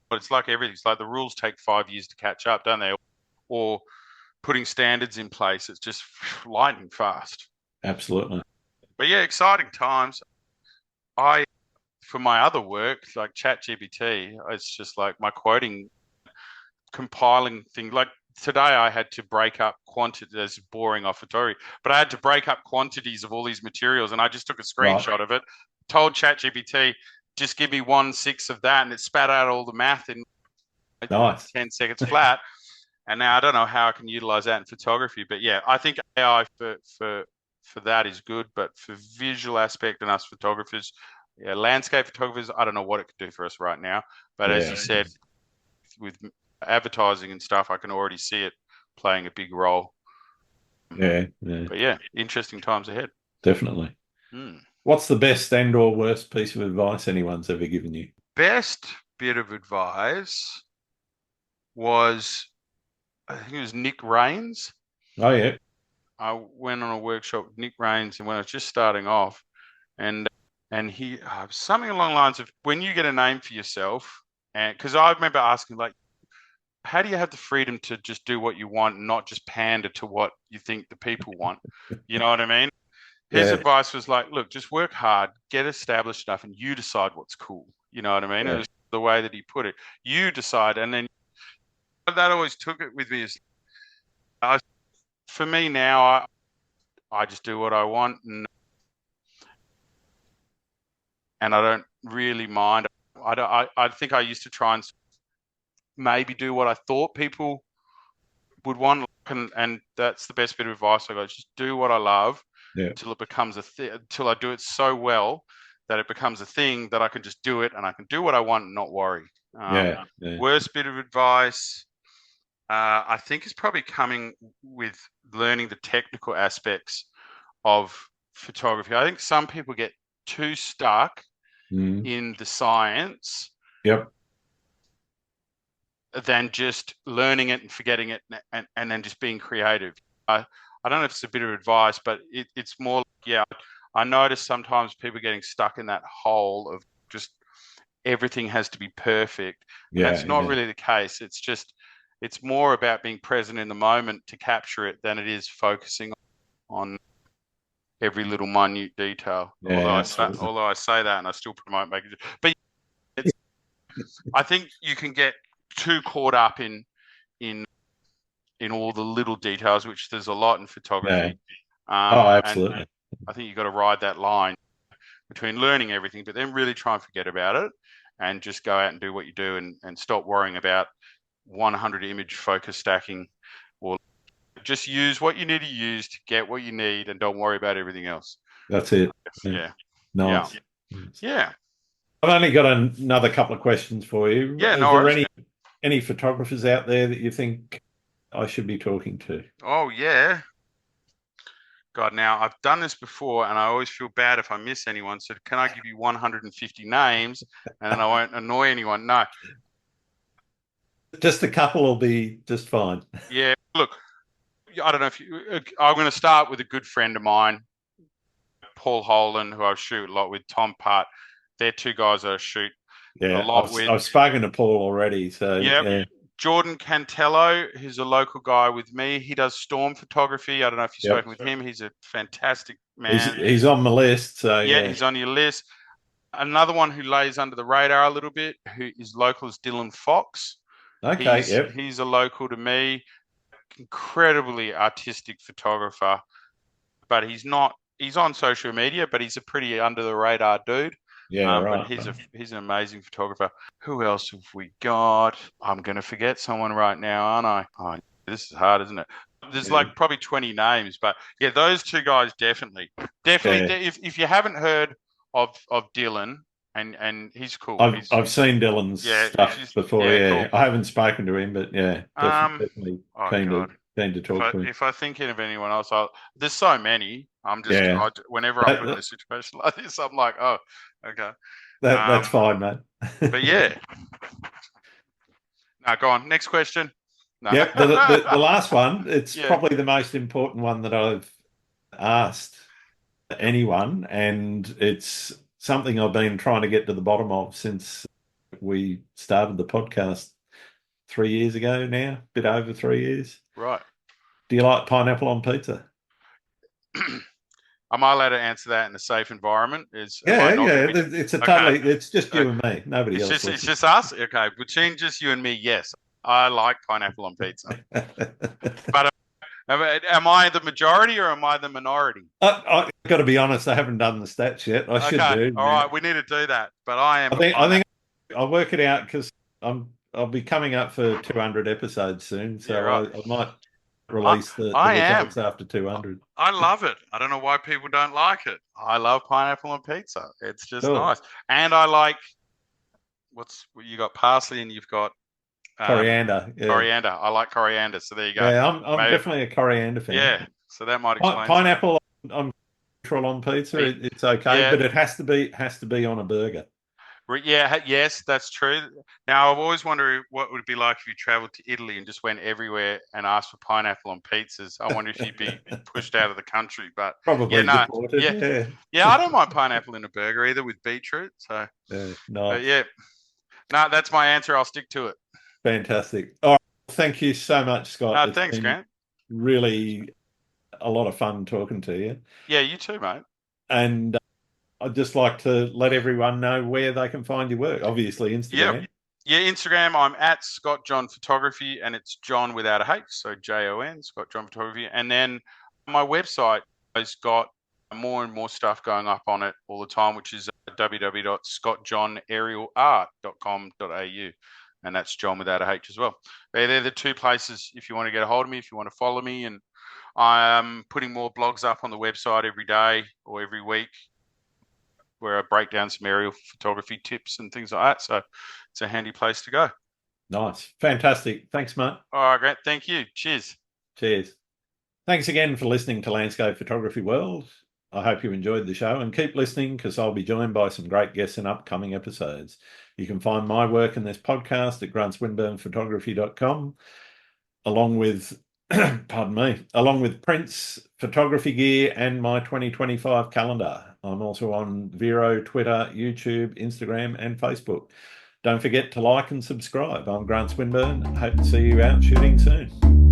B: But it's like everything. It's like the rules take 5 years to catch up, don't they? Or putting standards in place. It's just lightning fast.
A: Absolutely.
B: But yeah, exciting times. I, for my other work, like ChatGPT, it's just like my quoting, compiling thing. Like today I had to break up quantities. That's boring off photography, but I had to break up quantities of all these materials, and I just took a screenshot of it. Told ChatGPT, just give me 1/6 of that, and it spat out all the math in 10 seconds flat. And now I don't know how I can utilize that in photography, but yeah, I think AI for that is good, but for visual aspect and us photographers, yeah, landscape photographers, I don't know what it could do for us right now. But as you said, with advertising and stuff, I can already see it playing a big role.
A: Yeah.
B: But yeah, interesting times ahead.
A: Definitely. What's the best and or worst piece of advice anyone's ever given you?
B: Best bit of advice was, I think it was Nick Rains.
A: Oh, yeah.
B: I went on a workshop with Nick Rains, and when I was just starting off, and he something along the lines of, when you get a name for yourself, and because I remember asking, like, how do you have the freedom to just do what you want and not just pander to what you think the people want? You know what I mean? His advice was like, look, just work hard, get established enough, and you decide what's cool. You know what I mean? It was the way that he put it. You decide, and then that always took it with me. For me now, I just do what I want, and I don't really mind. I think I used to try and maybe do what I thought people would want, and that's the best bit of advice I got. Just do what I love until it becomes until I do it so well that it becomes a thing that I can just do it, and I can do what I want and not worry. Worst bit of advice, I think, is probably coming with learning the technical aspects of photography. I think some people get too stuck in the science than just learning it and forgetting it and then just being creative. I don't know if it's a bit of advice, but it's more like, I notice sometimes people getting stuck in that hole of just everything has to be perfect. That's not really the case. It's more about being present in the moment to capture it than it is focusing on every little minute detail. Although I say that and I still promote making it. But I think you can get too caught up in all the little details, which there's a lot in photography.
A: Absolutely.
B: And I think you've got to ride that line between learning everything, but then really try and forget about it and just go out and do what you do and stop worrying about 100 image focus stacking, or just use what you need to use to get what you need and don't worry about everything else.
A: That's it.
B: Nice. Yeah.
A: I've only got another couple of questions for you.
B: Yeah,
A: Is there any photographers out there that you think I should be talking to?
B: Oh, yeah. God, now I've done this before and I always feel bad if I miss anyone. So can I give you 150 names and then I won't annoy anyone? No.
A: Just a couple will be just fine.
B: Yeah, look, I don't know if I'm going to start with a good friend of mine, Paul Holan, who I shoot a lot with, Tom Putt. They're two guys I shoot a lot with.
A: I've spoken to Paul already. So
B: Jordan Cantello, who's a local guy with me. He does storm photography. I don't know if you've spoken with him. He's a fantastic man.
A: He's on the list. So
B: he's on your list. Another one who lays under the radar a little bit, who is local, is Dylan Fox.
A: Okay,
B: he's a local to me, incredibly artistic photographer, but he's on social media, but he's a pretty under the radar dude. But he's an amazing photographer. Who else have we got? I'm going to forget someone right now, aren't I? Oh, this is hard, isn't it? There's like probably 20 names, but yeah, those two guys definitely. If you haven't heard of Dylan, and he's cool.
A: I've seen Dylan's stuff before. Cool. I haven't spoken to him, but definitely keen to talk to him.
B: If I think of anyone else, there's so many. I'm just whenever I'm put in a situation like this, I'm like, oh, okay.
A: That's fine, mate.
B: But yeah. Now go on. Next question. No.
A: Yep. The last one. It's probably the most important one that I've asked anyone, and it's something I've been trying to get to the bottom of since we started the podcast 3 years ago now, a bit over 3 years.
B: Right.
A: Do you like pineapple on pizza?
B: Am I allowed to answer that in a safe environment? It's
A: It's just you and me. Nobody else.
B: It's just us? Okay. Between just you and me, yes. I like pineapple on pizza. But am I the majority or am I the minority?
A: I got to be honest, I haven't done the stats yet. I should do.
B: All right, we need to do that. But I am.
A: I think I'll work it out because I'll be coming up for 200 episodes soon, so
B: Yeah, right.
A: I might release the results after 200.
B: I love it. I don't know why people don't like it. I love pineapple on pizza. It's just nice, and I like you got parsley and you've got
A: coriander. Yeah.
B: Coriander. I like coriander. So there you go.
A: Yeah, I'm definitely a coriander fan.
B: Yeah, so that might explain.
A: Pineapple on pizza. It's okay, but it has to be on a burger.
B: Yeah, yes, that's true. Now, I've always wondered what it would be like if you traveled to Italy and just went everywhere and asked for pineapple on pizzas. I wonder if you'd be pushed out of the country. But
A: probably deported.
B: Yeah, I don't mind pineapple in a burger either with beetroot. So
A: nice.
B: No, that's my answer. I'll stick to it.
A: Fantastic. All right, thank you so much, Scott.
B: Thanks, Grant.
A: Really a lot of fun talking to you.
B: Yeah, you too, mate.
A: And I'd just like to let everyone know where they can find your work. Obviously, Instagram.
B: Yeah, Instagram, I'm at Scott Jon Photography, and it's John without a H, so Jon, Scott Jon Photography. And then my website has got more and more stuff going up on it all the time, which is www.scottjohnaerialart.com.au. And that's John without a H as well. They're the two places if you want to get a hold of me, if you want to follow me. And I'm putting more blogs up on the website every day or every week, where I break down some aerial photography tips and things like that. So it's a handy place to go.
A: Nice. Fantastic. Thanks, mate.
B: All right, Grant. Thank you. Cheers.
A: Thanks again for listening to Landscape Photography World. I hope you enjoyed the show, and keep listening because I'll be joined by some great guests in upcoming episodes. You can find my work in this podcast at grantswinburnphotography.com, along with along with prints, photography gear, and my 2025 calendar. I'm also on Vero, Twitter, YouTube, Instagram, and Facebook. Don't forget to like and subscribe. I'm Grant Swinburne. Hope to see you out shooting soon.